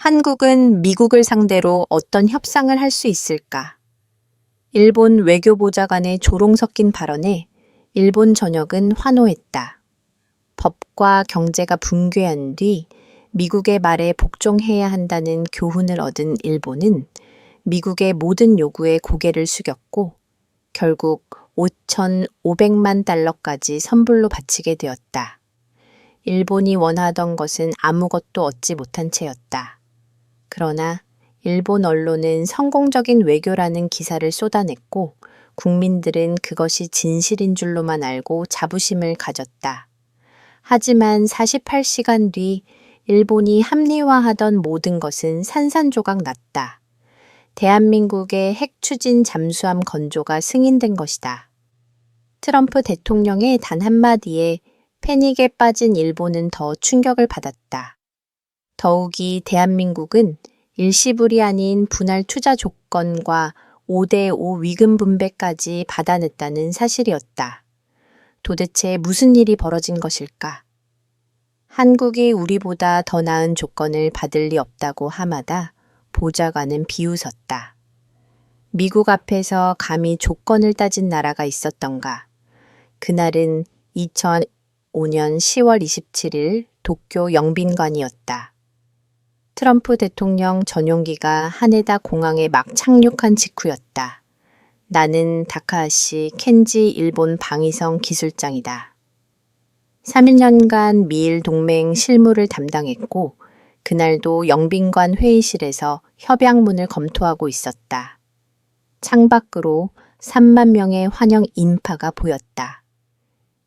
한국은 미국을 상대로 어떤 협상을 할 수 있을까? 일본 외교보좌관의 조롱 섞인 발언에 일본 전역은 환호했다. 법과 경제가 붕괴한 뒤 미국의 말에 복종해야 한다는 교훈을 얻은 일본은 미국의 모든 요구에 고개를 숙였고 결국 5,500만 달러까지 선불로 바치게 되었다. 일본이 원하던 것은 아무것도 얻지 못한 채였다. 그러나 일본 언론은 성공적인 외교라는 기사를 쏟아냈고 국민들은 그것이 진실인 줄로만 알고 자부심을 가졌다. 하지만 48시간 뒤 일본이 합리화하던 모든 것은 산산조각 났다. 대한민국의 핵 추진 잠수함 건조가 승인된 것이다. 트럼프 대통령의 단 한마디에 패닉에 빠진 일본은 더 충격을 받았다. 더욱이 대한민국은 일시불이 아닌 분할 투자 조건과 5대5 위금 분배까지 받아냈다는 사실이었다. 도대체 무슨 일이 벌어진 것일까? 한국이 우리보다 더 나은 조건을 받을 리 없다고 함하다 보좌관은 비웃었다. 미국 앞에서 감히 조건을 따진 나라가 있었던가? 그날은 2005년 10월 27일 도쿄 영빈관이었다. 트럼프 대통령 전용기가 하네다 공항에 막 착륙한 직후였다. 나는 다카하시 켄지 일본 방위성 기술장이다. 3년간 미일 동맹 실무를 담당했고 그날도 영빈관 회의실에서 협약문을 검토하고 있었다. 창밖으로 3만 명의 환영 인파가 보였다.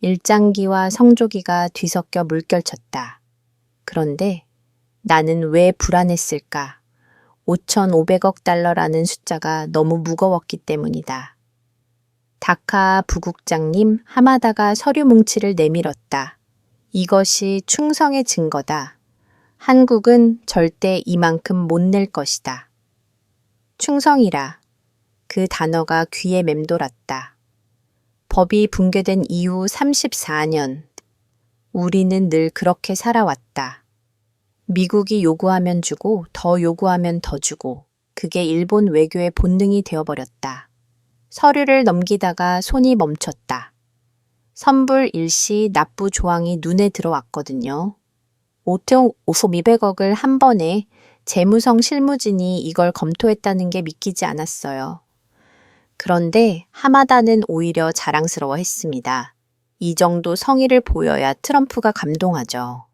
일장기와 성조기가 뒤섞여 물결쳤다. 그런데 나는 왜 불안했을까? 5,500억 달러라는 숫자가 너무 무거웠기 때문이다. 다카 부국장님 하마다가 서류 뭉치를 내밀었다. 이것이 충성의 증거다. 한국은 절대 이만큼 못 낼 것이다. 충성이라. 그 단어가 귀에 맴돌았다. 법이 붕괴된 이후 34년. 우리는 늘 그렇게 살아왔다. 미국이 요구하면 주고 더 요구하면 더 주고 그게 일본 외교의 본능이 되어버렸다. 서류를 넘기다가 손이 멈췄다. 선불 일시 납부 조항이 눈에 들어왔거든요. 5,200억을 한 번에 재무성 실무진이 이걸 검토했다는 게 믿기지 않았어요. 그런데 하마다는 오히려 자랑스러워했습니다. 이 정도 성의를 보여야 트럼프가 감동하죠.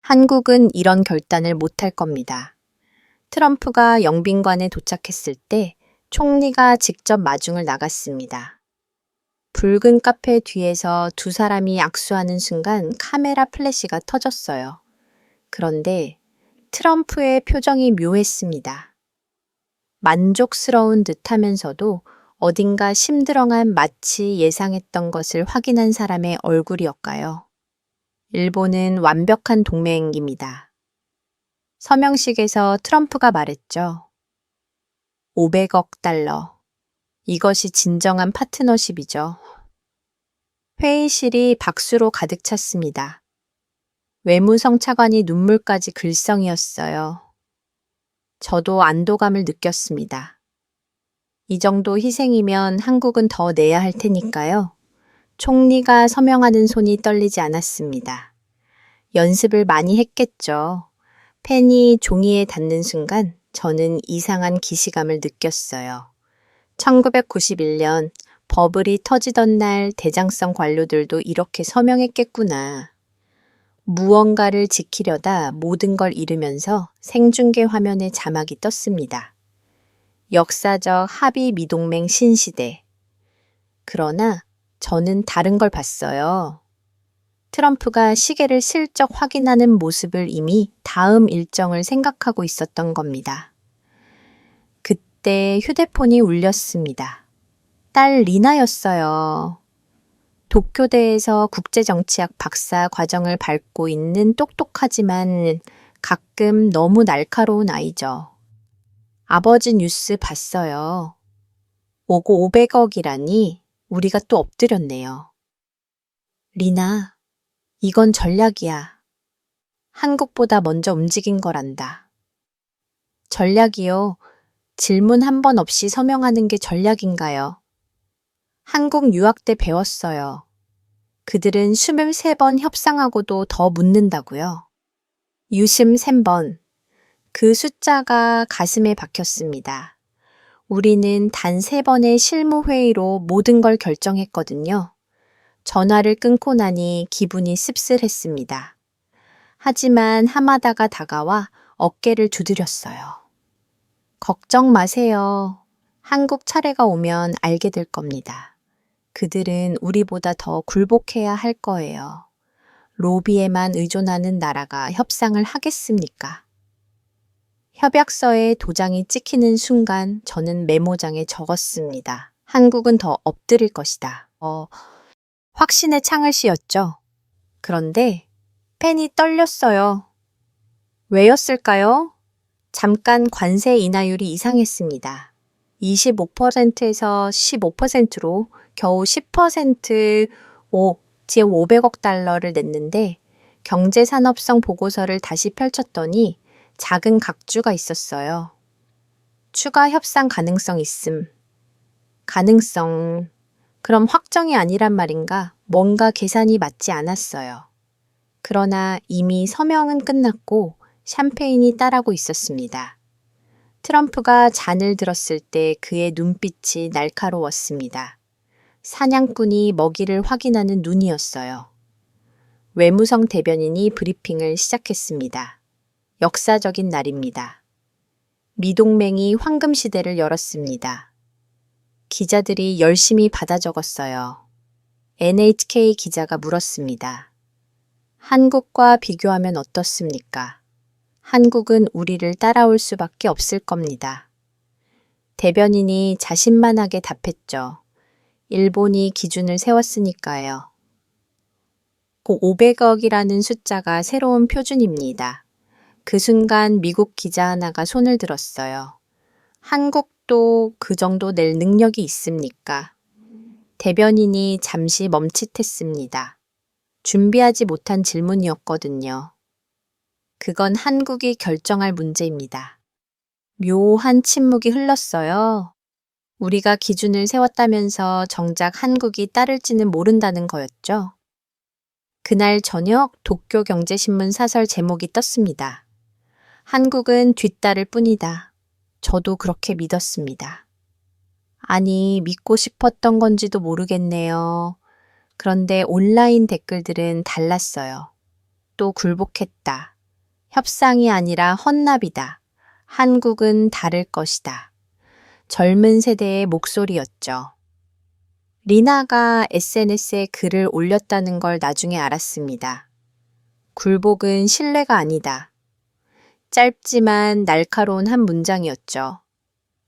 한국은 이런 결단을 못할 겁니다. 트럼프가 영빈관에 도착했을 때 총리가 직접 마중을 나갔습니다. 붉은 카페 뒤에서 두 사람이 악수하는 순간 카메라 플래시가 터졌어요. 그런데 트럼프의 표정이 묘했습니다. 만족스러운 듯 하면서도 어딘가 심드렁한 마치 예상했던 것을 확인한 사람의 얼굴이었까요? 일본은 완벽한 동맹입니다. 서명식에서 트럼프가 말했죠. 500억 달러. 이것이 진정한 파트너십이죠. 회의실이 박수로 가득 찼습니다. 외무성 차관이 눈물까지 글썽이었어요. 저도 안도감을 느꼈습니다. 이 정도 희생이면 한국은 더 내야 할 테니까요. 총리가 서명하는 손이 떨리지 않았습니다. 연습을 많이 했겠죠. 펜이 종이에 닿는 순간 저는 이상한 기시감을 느꼈어요. 1991년 버블이 터지던 날 대장성 관료들도 이렇게 서명했겠구나. 무언가를 지키려다 모든 걸 잃으면서 생중계 화면에 자막이 떴습니다. 역사적 합의 미동맹 신시대. 그러나 저는 다른 걸 봤어요. 트럼프가 시계를 슬쩍 확인하는 모습을 이미 다음 일정을 생각하고 있었던 겁니다. 그때 휴대폰이 울렸습니다. 딸 리나였어요. 도쿄대에서 국제정치학 박사 과정을 밟고 있는 똑똑하지만 가끔 너무 날카로운 아이죠. 아버지 뉴스 봤어요. 오고 500억이라니 우리가 또 엎드렸네요. 리나, 이건 전략이야. 한국보다 먼저 움직인 거란다. 전략이요. 질문 한 번 없이 서명하는 게 전략인가요? 한국 유학 때 배웠어요. 그들은 23번 협상하고도 더 묻는다고요. 유심 3번. 그 숫자가 가슴에 박혔습니다. 우리는 단 3번의 실무회의로 모든 걸 결정했거든요. 전화를 끊고 나니 기분이 씁쓸했습니다. 하지만 하마다가 다가와 어깨를 두드렸어요. 걱정 마세요. 한국 차례가 오면 알게 될 겁니다. 그들은 우리보다 더 굴복해야 할 거예요. 로비에만 의존하는 나라가 협상을 하겠습니까? 협약서에 도장이 찍히는 순간 저는 메모장에 적었습니다. 한국은 더 엎드릴 것이다. 확신의 창을 씌웠죠. 그런데 펜이 떨렸어요. 왜였을까요? 잠깐 관세 인하율이 이상했습니다. 25%에서 15%로 겨우 10% 즉 500억 달러를 냈는데 경제산업성 보고서를 다시 펼쳤더니 작은 각주가 있었어요. 추가 협상 가능성 있음. 가능성. 그럼 확정이 아니란 말인가? 뭔가 계산이 맞지 않았어요. 그러나 이미 서명은 끝났고 샴페인이 따라고 있었습니다. 트럼프가 잔을 들었을 때 그의 눈빛이 날카로웠습니다. 사냥꾼이 먹이를 확인하는 눈이었어요. 외무성 대변인이 브리핑을 시작했습니다. 역사적인 날입니다. 미동맹이 황금시대를 열었습니다. 기자들이 열심히 받아 적었어요. NHK 기자가 물었습니다. 한국과 비교하면 어떻습니까? 한국은 우리를 따라올 수밖에 없을 겁니다. 대변인이 자신만하게 답했죠. 일본이 기준을 세웠으니까요. 꼭 500억이라는 숫자가 새로운 표준입니다. 그 순간 미국 기자 하나가 손을 들었어요. 한국도 그 정도 낼 능력이 있습니까? 대변인이 잠시 멈칫했습니다. 준비하지 못한 질문이었거든요. 그건 한국이 결정할 문제입니다. 묘한 침묵이 흘렀어요. 우리가 기준을 세웠다면서 정작 한국이 따를지는 모른다는 거였죠. 그날 저녁 도쿄 경제신문 사설 제목이 떴습니다. 한국은 뒤따를 뿐이다. 저도 그렇게 믿었습니다. 아니, 믿고 싶었던 건지도 모르겠네요. 그런데 온라인 댓글들은 달랐어요. 또 굴복했다. 협상이 아니라 헌납이다. 한국은 다를 것이다. 젊은 세대의 목소리였죠. 리나가 SNS에 글을 올렸다는 걸 나중에 알았습니다. 굴복은 신뢰가 아니다. 짧지만 날카로운 한 문장이었죠.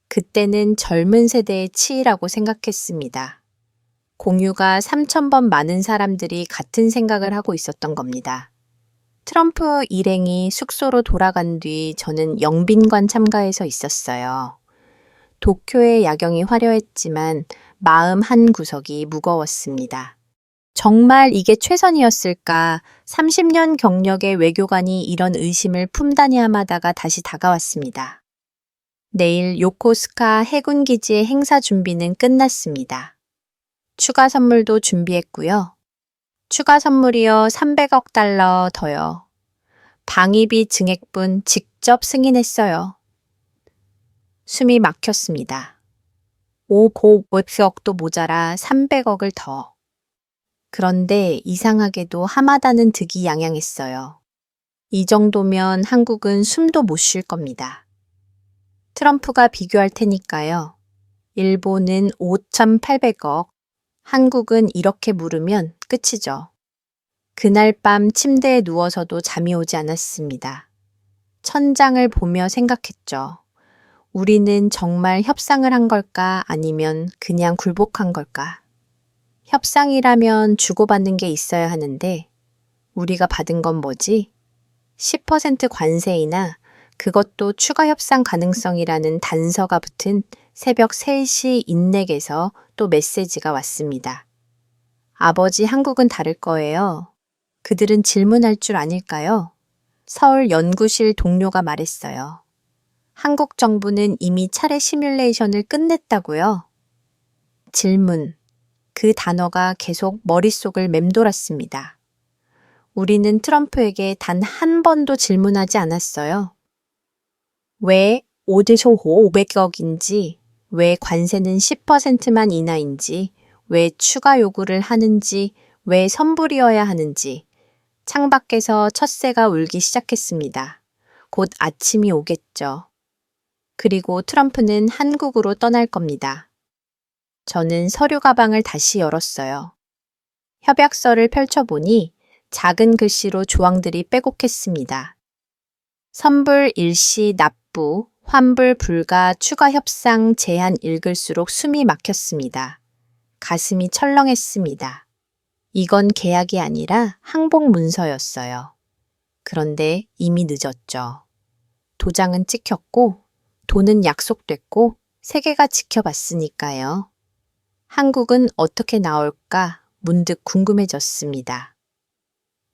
그때는 젊은 세대의 치이라고 생각했습니다. 공유가 3,000번 많은 사람들이 같은 생각을 하고 있었던 겁니다. 트럼프 일행이 숙소로 돌아간 뒤 저는 영빈관 참가해서 있었어요. 도쿄의 야경이 화려했지만 마음 한 구석이 무거웠습니다. 정말 이게 최선이었을까? 30년 경력의 외교관이 이런 의심을 품다니 하마다가 다시 다가왔습니다. 내일 요코스카 해군기지의 행사 준비는 끝났습니다. 추가 선물도 준비했고요. 추가 선물이요 300억 달러 더요. 방위비 증액분 직접 승인했어요. 숨이 막혔습니다. 5억도 모자라 300억을 더. 그런데 이상하게도 하마다는 득이 양양했어요. 이 정도면 한국은 숨도 못 쉴 겁니다. 트럼프가 비교할 테니까요. 일본은 5,800억, 한국은 이렇게 물으면 끝이죠. 그날 밤 침대에 누워서도 잠이 오지 않았습니다. 천장을 보며 생각했죠. 우리는 정말 협상을 한 걸까 아니면 그냥 굴복한 걸까? 협상이라면 주고받는 게 있어야 하는데 우리가 받은 건 뭐지? 10% 관세이나 그것도 추가 협상 가능성이라는 단서가 붙은 새벽 3시 인넥에서 또 메시지가 왔습니다. 아버지, 한국은 다를 거예요. 그들은 질문할 줄 아닐까요? 서울 연구실 동료가 말했어요. 한국 정부는 이미 차례 시뮬레이션을 끝냈다고요? 질문. 그 단어가 계속 머릿속을 맴돌았습니다. 우리는 트럼프에게 단 한 번도 질문하지 않았어요. 왜 500억인지, 왜 관세는 10%만 인하인지, 왜 추가 요구를 하는지, 왜 선불이어야 하는지, 창밖에서 첫새가 울기 시작했습니다. 곧 아침이 오겠죠. 그리고 트럼프는 한국으로 떠날 겁니다. 저는 서류 가방을 다시 열었어요. 협약서를 펼쳐보니 작은 글씨로 조항들이 빼곡했습니다. 선불 일시 납부, 환불 불가 추가 협상 제한 읽을수록 숨이 막혔습니다. 가슴이 철렁했습니다. 이건 계약이 아니라 항복 문서였어요. 그런데 이미 늦었죠. 도장은 찍혔고 돈은 약속됐고 세계가 지켜봤으니까요. 한국은 어떻게 나올까 문득 궁금해졌습니다.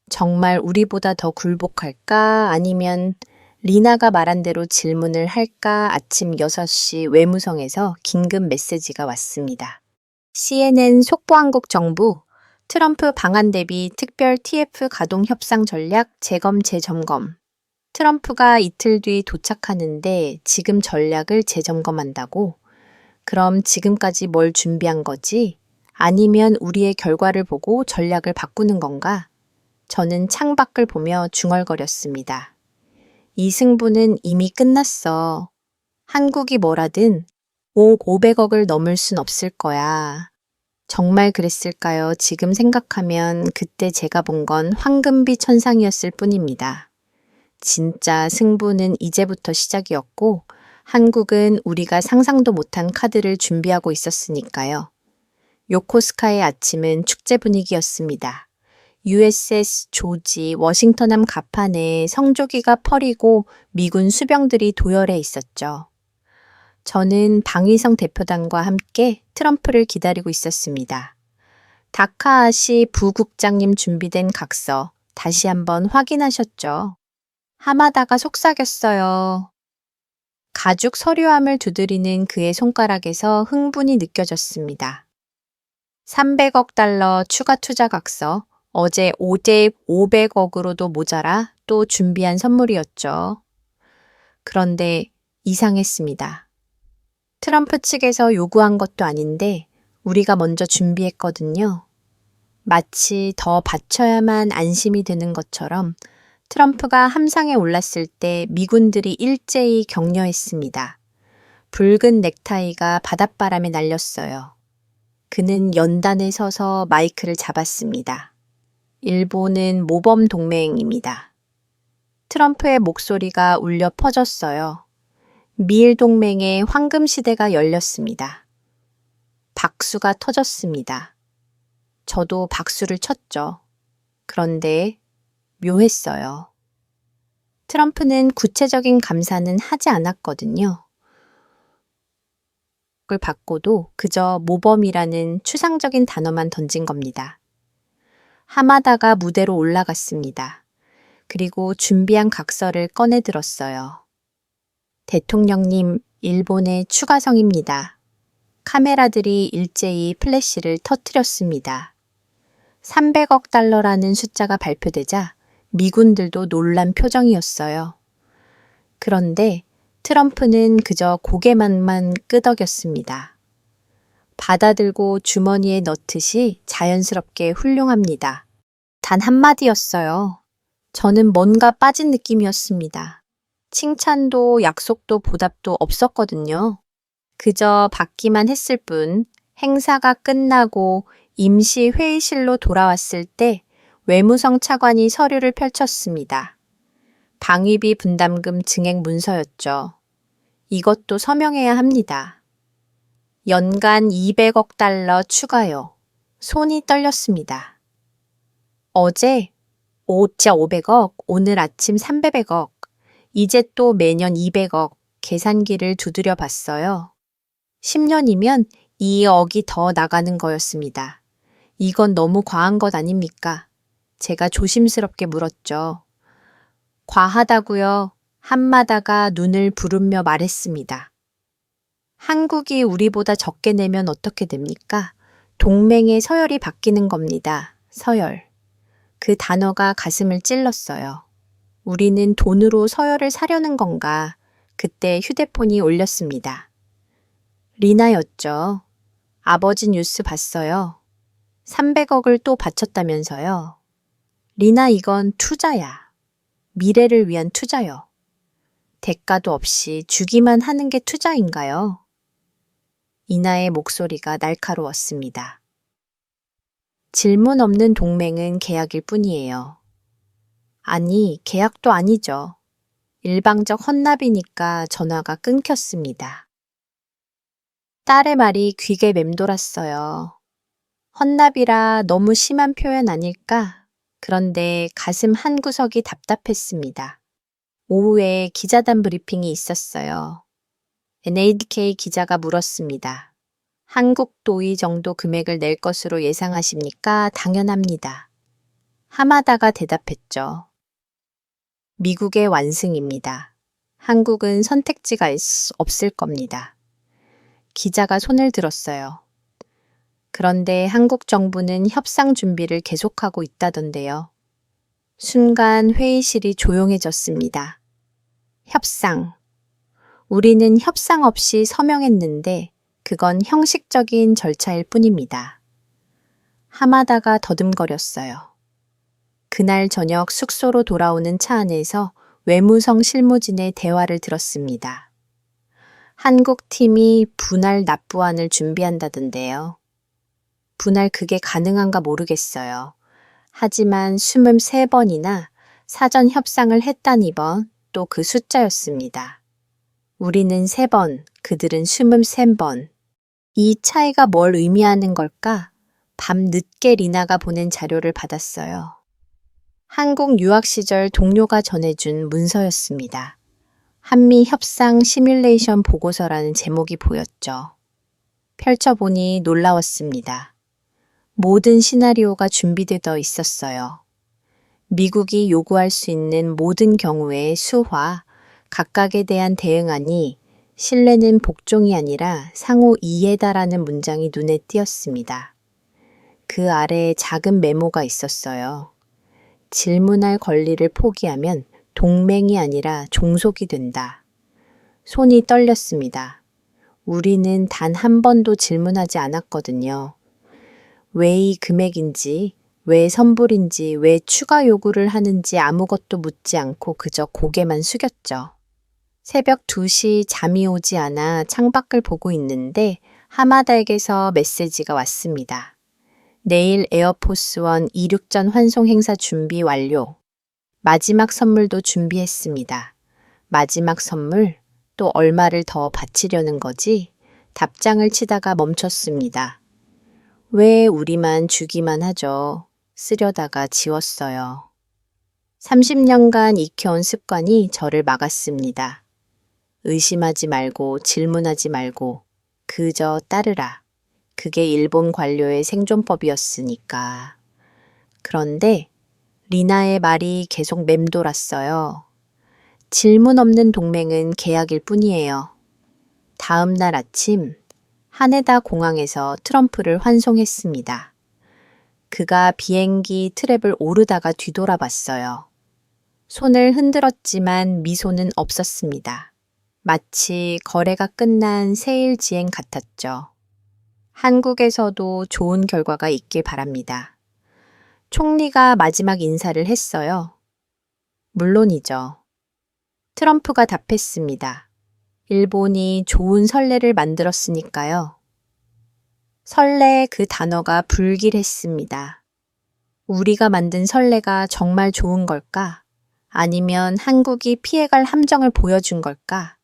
정말 우리보다 더 굴복할까 아니면 리나가 말한 대로 질문을 할까 아침 6시 외무성에서 긴급 메시지가 왔습니다. CNN 속보한국 정부 트럼프 방한 대비 특별 TF 가동 협상 전략 재검 재점검. 트럼프가 이틀 뒤 도착하는데 지금 전략을 재점검한다고? 그럼 지금까지 뭘 준비한 거지? 아니면 우리의 결과를 보고 전략을 바꾸는 건가? 저는 창밖을 보며 중얼거렸습니다. 이 승부는 이미 끝났어. 한국이 뭐라든 500억을 넘을 순 없을 거야. 정말 그랬을까요? 지금 생각하면 그때 제가 본 건 황금비 천상이었을 뿐입니다. 진짜 승부는 이제부터 시작이었고 한국은 우리가 상상도 못한 카드를 준비하고 있었으니까요. 요코스카의 아침은 축제 분위기였습니다. USS 조지 워싱턴함 갑판에 성조기가 펄이고 미군 수병들이 도열해 있었죠. 저는 방위성 대표단과 함께 트럼프를 기다리고 있었습니다. 다카하시 부국장님 준비된 각서 다시 한번 확인하셨죠? 하마다가 속삭였어요. 가죽 서류함을 두드리는 그의 손가락에서 흥분이 느껴졌습니다. 300억 달러 추가 투자 각서, 어제 500억으로도 모자라 또 준비한 선물이었죠. 그런데 이상했습니다. 트럼프 측에서 요구한 것도 아닌데 우리가 먼저 준비했거든요. 마치 더 바쳐야만 안심이 드는 것처럼 트럼프가 함상에 올랐을 때 미군들이 일제히 격려했습니다. 붉은 넥타이가 바닷바람에 날렸어요. 그는 연단에 서서 마이크를 잡았습니다. 일본은 모범 동맹입니다. 트럼프의 목소리가 울려 퍼졌어요. 미일 동맹의 황금 시대가 열렸습니다. 박수가 터졌습니다. 저도 박수를 쳤죠. 그런데 묘했어요. 트럼프는 구체적인 감사는 하지 않았거든요. 그걸 받고도 그저 모범이라는 추상적인 단어만 던진 겁니다. 하마다가 무대로 올라갔습니다. 그리고 준비한 각서를 꺼내 들었어요. 대통령님, 일본의 추가성입니다. 카메라들이 일제히 플래시를 터뜨렸습니다. 300억 달러라는 숫자가 발표되자 미군들도 놀란 표정이었어요. 그런데 트럼프는 그저 고개만 끄덕였습니다. 받아들고 주머니에 넣듯이 자연스럽게 훌륭합니다. 단 한마디였어요. 저는 뭔가 빠진 느낌이었습니다. 칭찬도 약속도 보답도 없었거든요. 그저 받기만 했을 뿐 행사가 끝나고 임시 회의실로 돌아왔을 때 외무성 차관이 서류를 펼쳤습니다. 방위비 분담금 증액 문서였죠. 이것도 서명해야 합니다. 연간 200억 달러 추가요. 손이 떨렸습니다. 어제 500억, 오늘 아침 300억, 이제 또 매년 200억 계산기를 두드려 봤어요. 10년이면 2억이 더 나가는 거였습니다. 이건 너무 과한 것 아닙니까? 제가 조심스럽게 물었죠. 과하다고요. 한마다가 눈을 부르며 말했습니다. 한국이 우리보다 적게 내면 어떻게 됩니까? 동맹의 서열이 바뀌는 겁니다. 서열. 그 단어가 가슴을 찔렀어요. 우리는 돈으로 서열을 사려는 건가? 그때 휴대폰이 울렸습니다. 리나였죠. 아버지 뉴스 봤어요. 300억을 또 바쳤다면서요. 리나, 이건 투자야. 미래를 위한 투자요. 대가도 없이 주기만 하는 게 투자인가요? 이나의 목소리가 날카로웠습니다. 질문 없는 동맹은 계약일 뿐이에요. 아니, 계약도 아니죠. 일방적 헌납이니까 전화가 끊겼습니다. 딸의 말이 귀에 맴돌았어요. 헌납이라 너무 심한 표현 아닐까? 그런데 가슴 한구석이 답답했습니다. 오후에 기자단 브리핑이 있었어요. NHK 기자가 물었습니다. 한국 도의 정도 금액을 낼 것으로 예상하십니까? 당연합니다. 하마다가 대답했죠. 미국의 완승입니다. 한국은 선택지가 없을 겁니다. 기자가 손을 들었어요. 그런데 한국 정부는 협상 준비를 계속하고 있다던데요. 순간 회의실이 조용해졌습니다. 협상. 우리는 협상 없이 서명했는데 그건 형식적인 절차일 뿐입니다. 하마다가 더듬거렸어요. 그날 저녁 숙소로 돌아오는 차 안에서 외무성 실무진의 대화를 들었습니다. 한국 팀이 분할 납부안을 준비한다던데요. 분할 그게 가능한가 모르겠어요. 하지만 23번이나 사전 협상을 했다니 번 또 그 숫자였습니다. 우리는 3번, 그들은 23번. 이 차이가 뭘 의미하는 걸까? 밤 늦게 리나가 보낸 자료를 받았어요. 한국 유학 시절 동료가 전해준 문서였습니다. 한미 협상 시뮬레이션 보고서라는 제목이 보였죠. 펼쳐보니 놀라웠습니다. 모든 시나리오가 준비되어 있었어요. 미국이 요구할 수 있는 모든 경우의 수화, 각각에 대한 대응안이 신뢰는 복종이 아니라 상호 이해다라는 문장이 눈에 띄었습니다. 그 아래에 작은 메모가 있었어요. 질문할 권리를 포기하면 동맹이 아니라 종속이 된다. 손이 떨렸습니다. 우리는 단 한 번도 질문하지 않았거든요. 왜 이 금액인지, 왜 선불인지, 왜 추가 요구를 하는지 아무것도 묻지 않고 그저 고개만 숙였죠. 새벽 2시 잠이 오지 않아 창밖을 보고 있는데 하마다에게서 메시지가 왔습니다. 내일 에어포스원 이륙전 환송 행사 준비 완료. 마지막 선물도 준비했습니다. 마지막 선물? 또 얼마를 더 바치려는 거지? 답장을 치다가 멈췄습니다. 왜 우리만 주기만 하죠? 쓰려다가 지웠어요. 30년간 익혀온 습관이 저를 막았습니다. 의심하지 말고 질문하지 말고 그저 따르라. 그게 일본 관료의 생존법이었으니까. 그런데 리나의 말이 계속 맴돌았어요. 질문 없는 동맹은 계약일 뿐이에요. 다음 날 아침 하네다 공항에서 트럼프를 환송했습니다. 그가 비행기 트랩을 오르다가 뒤돌아봤어요. 손을 흔들었지만 미소는 없었습니다. 마치 거래가 끝난 세일지행 같았죠. 한국에서도 좋은 결과가 있길 바랍니다. 총리가 마지막 인사를 했어요. 물론이죠. 트럼프가 답했습니다. 일본이 좋은 선례를 만들었으니까요. 선례 그 단어가 불길했습니다. 우리가 만든 선례가 정말 좋은 걸까? 아니면 한국이 피해갈 함정을 보여준 걸까?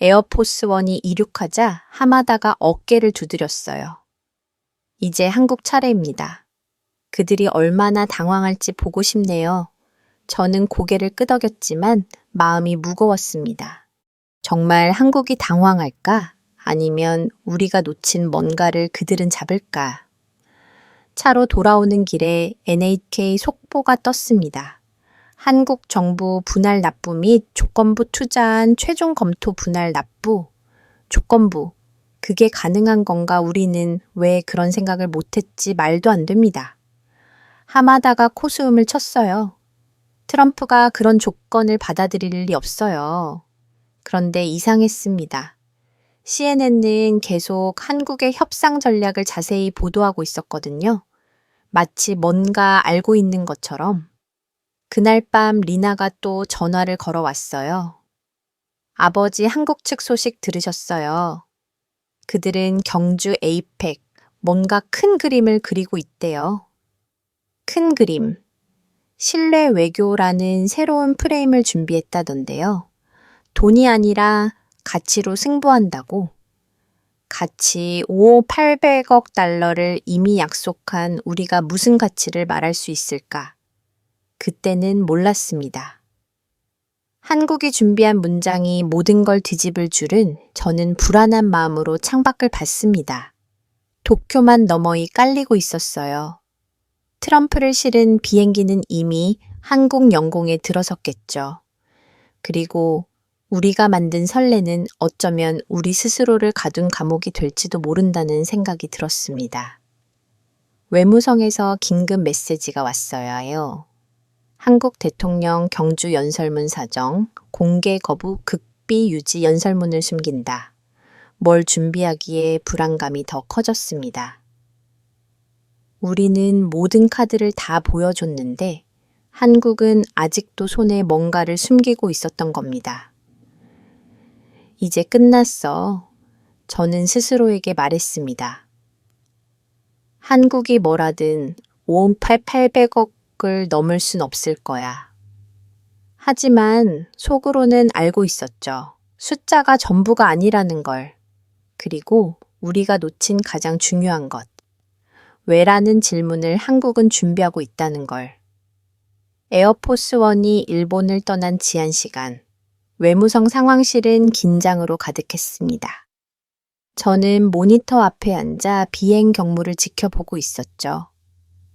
에어포스원이 이륙하자 하마다가 어깨를 두드렸어요. 이제 한국 차례입니다. 그들이 얼마나 당황할지 보고 싶네요. 저는 고개를 끄덕였지만 마음이 무거웠습니다. 정말 한국이 당황할까? 아니면 우리가 놓친 뭔가를 그들은 잡을까? 차로 돌아오는 길에 NHK 속보가 떴습니다. 한국 정부 분할 납부 및 조건부 투자안 최종 검토 분할 납부, 조건부, 그게 가능한 건가 우리는 왜 그런 생각을 못했지 말도 안 됩니다. 하마다가 코수음을 쳤어요. 트럼프가 그런 조건을 받아들일 리 없어요. 그런데 이상했습니다. CNN은 계속 한국의 협상 전략을 자세히 보도하고 있었거든요. 마치 뭔가 알고 있는 것처럼. 그날 밤 리나가 또 전화를 걸어왔어요. 아버지 한국 측 소식 들으셨어요. 그들은 경주 에이펙, 뭔가 큰 그림을 그리고 있대요. 큰 그림. 신뢰 외교라는 새로운 프레임을 준비했다던데요. 돈이 아니라 가치로 승부한다고. 가치 5, 800억 달러를 이미 약속한 우리가 무슨 가치를 말할 수 있을까? 그때는 몰랐습니다. 한국이 준비한 문장이 모든 걸 뒤집을 줄은 저는 불안한 마음으로 창밖을 봤습니다. 도쿄만 너머이 깔리고 있었어요. 트럼프를 실은 비행기는 이미 한국 영공에 들어섰겠죠. 그리고 우리가 만든 선례는 어쩌면 우리 스스로를 가둔 감옥이 될지도 모른다는 생각이 들었습니다. 외무성에서 긴급 메시지가 왔어야 해요. 한국 대통령 경주 연설문 사정, 공개 거부 극비 유지 연설문을 숨긴다. 뭘 준비하기에 불안감이 더 커졌습니다. 우리는 모든 카드를 다 보여줬는데 한국은 아직도 손에 뭔가를 숨기고 있었던 겁니다. 이제 끝났어. 저는 스스로에게 말했습니다. 한국이 뭐라든 800억을 넘을 순 없을 거야. 하지만 속으로는 알고 있었죠. 숫자가 전부가 아니라는 걸. 그리고 우리가 놓친 가장 중요한 것. 왜라는 질문을 한국은 준비하고 있다는 걸. 에어포스원이 일본을 떠난 지한 시간, 외무성 상황실은 긴장으로 가득했습니다. 저는 모니터 앞에 앉아 비행 경로를 지켜보고 있었죠.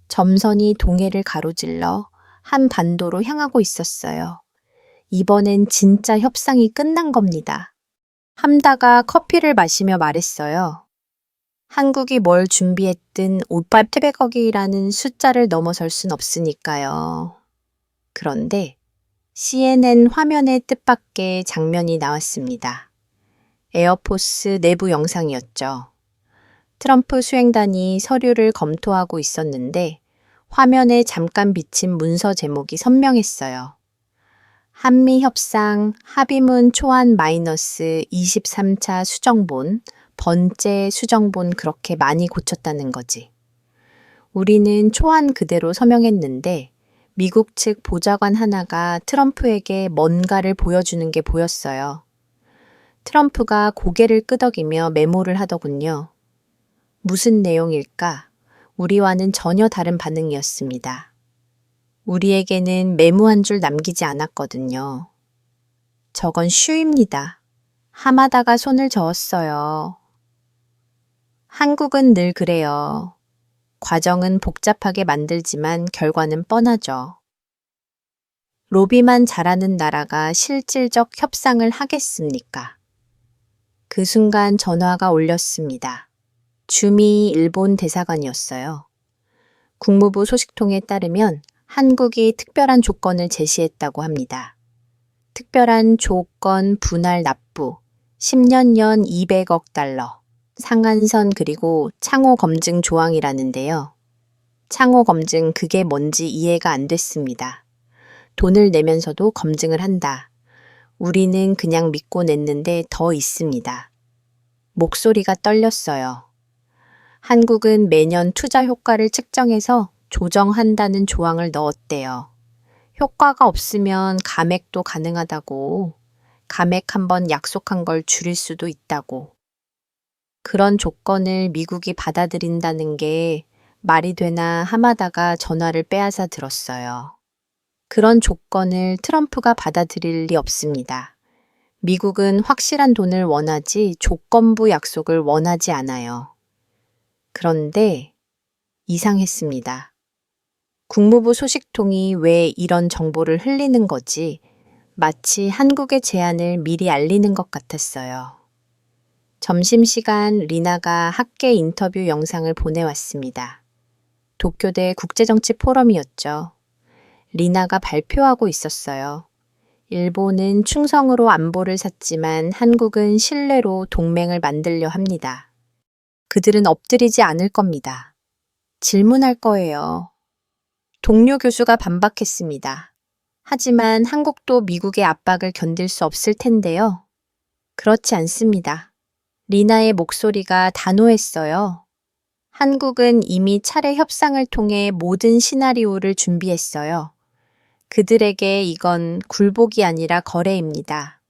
점선이 동해를 가로질러 한 반도로 향하고 있었어요. 이번엔 진짜 협상이 끝난 겁니다. 함다가 커피를 마시며 말했어요. 한국이 뭘 준비했든 5,800억이라는 숫자를 넘어설 순 없으니까요. 그런데 CNN 화면의 뜻밖의 장면이 나왔습니다. 에어포스 내부 영상이었죠. 트럼프 수행단이 서류를 검토하고 있었는데 화면에 잠깐 비친 문서 제목이 선명했어요. 한미 협상 합의문 초안 마이너스 23차 수정본, 번째 수정본 그렇게 많이 고쳤다는 거지. 우리는 초안 그대로 서명했는데 미국 측 보좌관 하나가 트럼프에게 뭔가를 보여주는 게 보였어요. 트럼프가 고개를 끄덕이며 메모를 하더군요. 무슨 내용일까? 우리와는 전혀 다른 반응이었습니다. 우리에게는 메모 한 줄 남기지 않았거든요. 저건 슈입니다. 하마다가 손을 저었어요. 한국은 늘 그래요. 과정은 복잡하게 만들지만 결과는 뻔하죠. 로비만 잘하는 나라가 실질적 협상을 하겠습니까? 그 순간 전화가 울렸습니다. 주미 일본 대사관이었어요. 국무부 소식통에 따르면 한국이 특별한 조건을 제시했다고 합니다. 특별한 조건 분할 납부, 10년연 200억 달러, 상한선 그리고 창호 검증 조항이라는데요. 창호 검증 그게 뭔지 이해가 안 됐습니다. 돈을 내면서도 검증을 한다. 우리는 그냥 믿고 냈는데 더 있습니다. 목소리가 떨렸어요. 한국은 매년 투자 효과를 측정해서 조정한다는 조항을 넣었대요. 효과가 없으면 감액도 가능하다고. 감액 한번 약속한 걸 줄일 수도 있다고. 그런 조건을 미국이 받아들인다는 게 말이 되나 하마다가 전화를 빼앗아 들었어요. 그런 조건을 트럼프가 받아들일 리 없습니다. 미국은 확실한 돈을 원하지 조건부 약속을 원하지 않아요. 그런데 이상했습니다. 국무부 소식통이 왜 이런 정보를 흘리는 거지? 마치 한국의 제안을 미리 알리는 것 같았어요. 점심시간 리나가 학계 인터뷰 영상을 보내왔습니다. 도쿄대 국제정치 포럼이었죠. 리나가 발표하고 있었어요. 일본은 충성으로 안보를 샀지만 한국은 신뢰로 동맹을 만들려 합니다. 그들은 엎드리지 않을 겁니다. 질문할 거예요. 동료 교수가 반박했습니다. 하지만 한국도 미국의 압박을 견딜 수 없을 텐데요. 그렇지 않습니다. 리나의 목소리가 단호했어요. 한국은 이미 차례 협상을 통해 모든 시나리오를 준비했어요. 그들에게 이건 굴복이 아니라 거래입니다.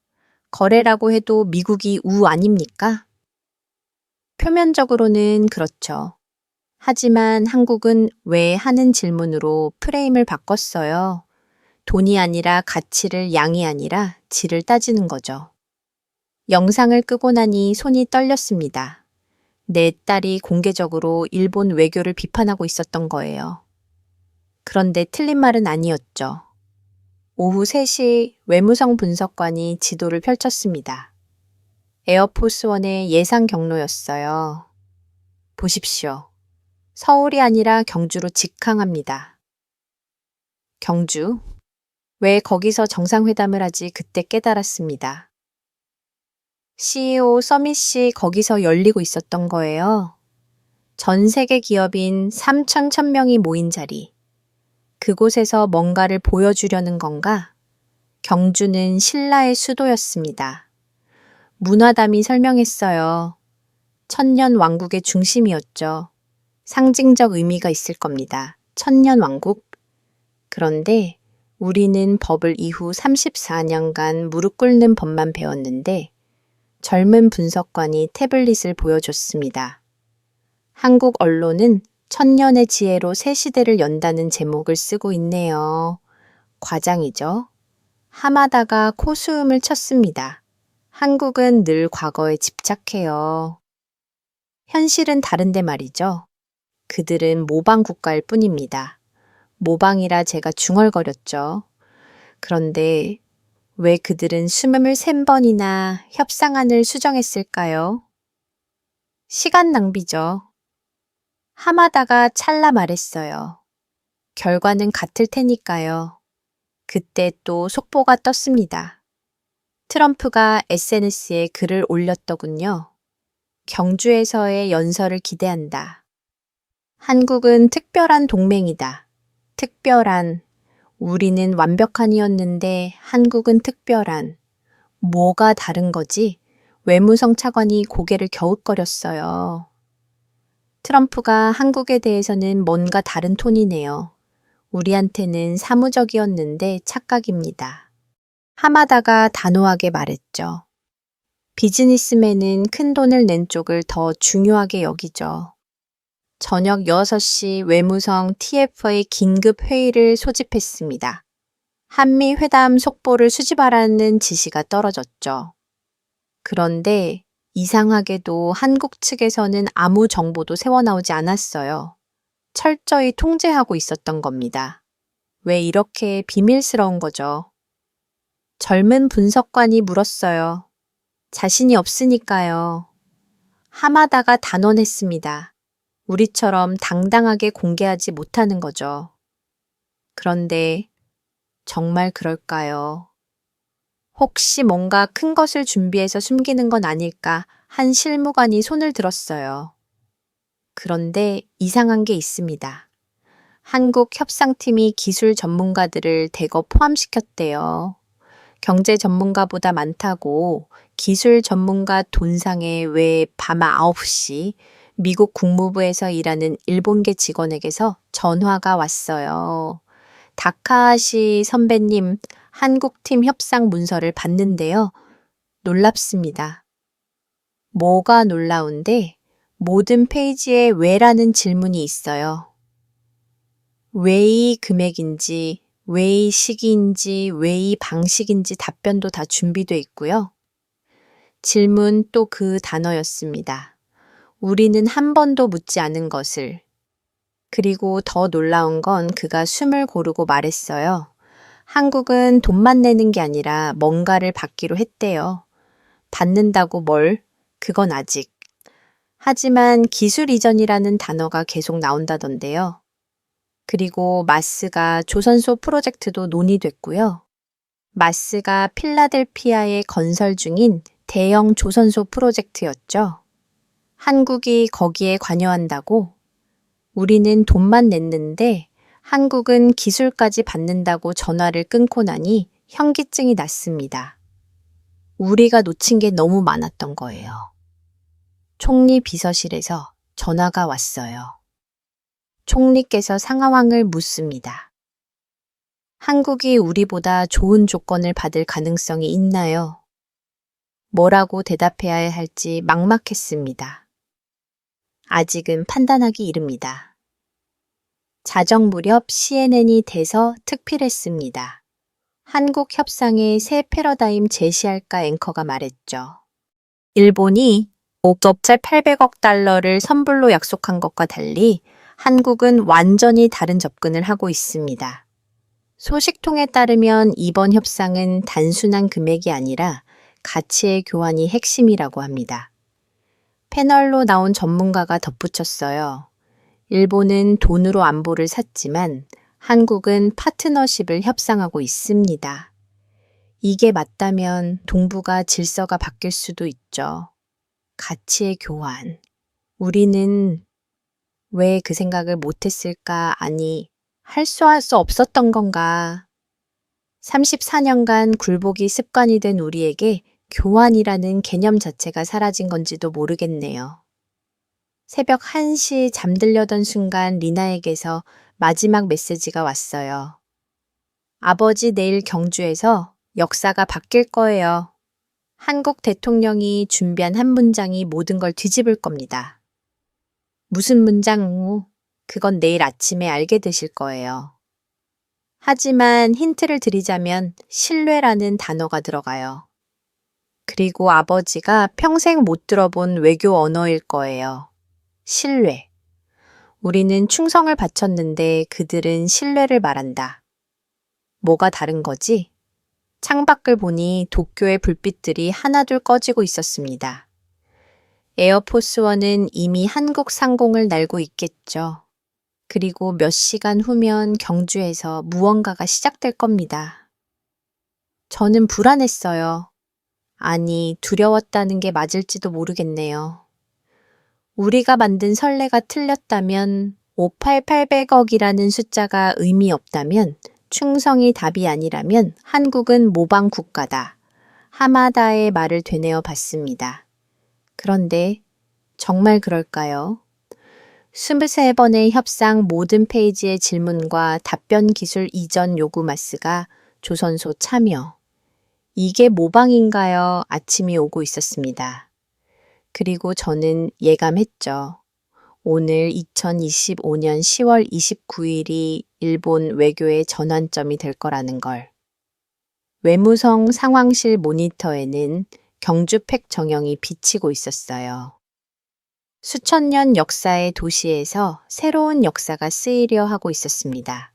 거래라고 해도 미국이 우 아닙니까? 표면적으로는 그렇죠. 하지만 한국은 왜 하는 질문으로 프레임을 바꿨어요. 돈이 아니라 가치를 양이 아니라 질을 따지는 거죠. 영상을 끄고 나니 손이 떨렸습니다. 내 딸이 공개적으로 일본 외교를 비판하고 있었던 거예요. 그런데 틀린 말은 아니었죠. 오후 3시 외무성 분석관이 지도를 펼쳤습니다. 에어포스원의 예상 경로였어요. 보십시오. 서울이 아니라 경주로 직항합니다. 경주? 왜 거기서 정상회담을 하지 그때 깨달았습니다. CEO 서밋이 거기서 열리고 있었던 거예요. 전 세계 기업인 3,000명이 모인 자리. 그곳에서 뭔가를 보여주려는 건가? 경주는 신라의 수도였습니다. 문화담이 설명했어요. 천년 왕국의 중심이었죠. 상징적 의미가 있을 겁니다. 천년 왕국? 그런데 우리는 법을 이후 34년간 무릎 꿇는 법만 배웠는데 젊은 분석관이 태블릿을 보여줬습니다. 한국 언론은 천년의 지혜로 새 시대를 연다는 제목을 쓰고 있네요. 과장이죠. 하마다가 코수음을 쳤습니다. 한국은 늘 과거에 집착해요. 현실은 다른데 말이죠. 그들은 모방 국가일 뿐입니다. 모방이라 제가 중얼거렸죠. 그런데 왜 그들은 23번이나 협상안을 수정했을까요? 시간 낭비죠. 하마다가 찰나 말했어요. 결과는 같을 테니까요. 그때 또 속보가 떴습니다. 트럼프가 SNS에 글을 올렸더군요. 경주에서의 연설을 기대한다. 한국은 특별한 동맹이다. 특별한. 우리는 완벽한이었는데 한국은 특별한. 뭐가 다른 거지? 외무성 차관이 고개를 갸웃거렸어요. 트럼프가 한국에 대해서는 뭔가 다른 톤이네요. 우리한테는 사무적이었는데 착각입니다. 하마다가 단호하게 말했죠. 비즈니스맨은 큰 돈을 낸 쪽을 더 중요하게 여기죠. 저녁 6시 외무성 TF의 긴급 회의를 소집했습니다. 한미 회담 속보를 수집하라는 지시가 떨어졌죠. 그런데 이상하게도 한국 측에서는 아무 정보도 새어나오지 않았어요. 철저히 통제하고 있었던 겁니다. 왜 이렇게 비밀스러운 거죠? 젊은 분석관이 물었어요. 자신이 없으니까요. 하마다가 단언했습니다. 우리처럼 당당하게 공개하지 못하는 거죠. 그런데 정말 그럴까요? 혹시 뭔가 큰 것을 준비해서 숨기는 건 아닐까 한 실무관이 손을 들었어요. 그런데 이상한 게 있습니다. 한국 협상팀이 기술 전문가들을 대거 포함시켰대요. 경제 전문가보다 많다고 기술 전문가 돈상에 왜 밤 9시 미국 국무부에서 일하는 일본계 직원에게서 전화가 왔어요. 다카하시 선배님 한국팀 협상 문서를 봤는데요. 놀랍습니다. 뭐가 놀라운데 모든 페이지에 왜라는 질문이 있어요. 왜이 금액인지, 왜이 시기인지, 왜이 방식인지 답변도 다 준비돼 있고요. 질문 또 그 단어였습니다. 우리는 한 번도 묻지 않은 것을. 그리고 더 놀라운 건 그가 숨을 고르고 말했어요. 한국은 돈만 내는 게 아니라 뭔가를 받기로 했대요. 받는다고 뭘? 그건 아직. 하지만 기술 이전이라는 단어가 계속 나온다던데요. 그리고 마스가 조선소 프로젝트도 논의됐고요. 마스가 필라델피아에 건설 중인 대형 조선소 프로젝트였죠. 한국이 거기에 관여한다고? 우리는 돈만 냈는데 한국은 기술까지 받는다고 전화를 끊고 나니 현기증이 났습니다. 우리가 놓친 게 너무 많았던 거예요. 총리 비서실에서 전화가 왔어요. 총리께서 상하왕을 묻습니다. 한국이 우리보다 좋은 조건을 받을 가능성이 있나요? 뭐라고 대답해야 할지 막막했습니다. 아직은 판단하기 이릅니다. 자정 무렵 CNN이 돼서 특필했습니다. 한국 협상에 새 패러다임 제시할까 앵커가 말했죠. 일본이 옥접채 800억 달러를 선불로 약속한 것과 달리 한국은 완전히 다른 접근을 하고 있습니다. 소식통에 따르면 이번 협상은 단순한 금액이 아니라 가치의 교환이 핵심이라고 합니다. 패널로 나온 전문가가 덧붙였어요. 일본은 돈으로 안보를 샀지만 한국은 파트너십을 협상하고 있습니다. 이게 맞다면 동북아 질서가 바뀔 수도 있죠. 가치의 교환. 우리는 왜 그 생각을 못했을까? 아니, 할 수 없었던 건가? 34년간 굴복이 습관이 된 우리에게 교환이라는 개념 자체가 사라진 건지도 모르겠네요. 새벽 1시 잠들려던 순간 리나에게서 마지막 메시지가 왔어요. 아버지 내일 경주에서 역사가 바뀔 거예요. 한국 대통령이 준비한 한 문장이 모든 걸 뒤집을 겁니다. 무슨 문장? 그건 내일 아침에 알게 되실 거예요. 하지만 힌트를 드리자면 신뢰라는 단어가 들어가요. 그리고 아버지가 평생 못 들어본 외교 언어일 거예요. 신뢰. 우리는 충성을 바쳤는데 그들은 신뢰를 말한다. 뭐가 다른 거지? 창밖을 보니 도쿄의 불빛들이 하나둘 꺼지고 있었습니다. 에어포스원은 이미 한국 상공을 날고 있겠죠. 그리고 몇 시간 후면 경주에서 무언가가 시작될 겁니다. 저는 불안했어요. 아니, 두려웠다는 게 맞을지도 모르겠네요. 우리가 만든 선례가 틀렸다면 58800억이라는 숫자가 의미 없다면 충성이 답이 아니라면 한국은 모방 국가다. 하마다의 말을 되뇌어 봤습니다. 그런데 정말 그럴까요? 23번의 협상 모든 페이지의 질문과 답변 기술 이전 요구 마스가 조선소 참여. 이게 모방인가요? 아침이 오고 있었습니다. 그리고 저는 예감했죠. 오늘 2025년 10월 29일이 일본 외교의 전환점이 될 거라는 걸. 외무성 상황실 모니터에는 경주팩 정형이 비치고 있었어요. 수천 년 역사의 도시에서 새로운 역사가 쓰이려 하고 있었습니다.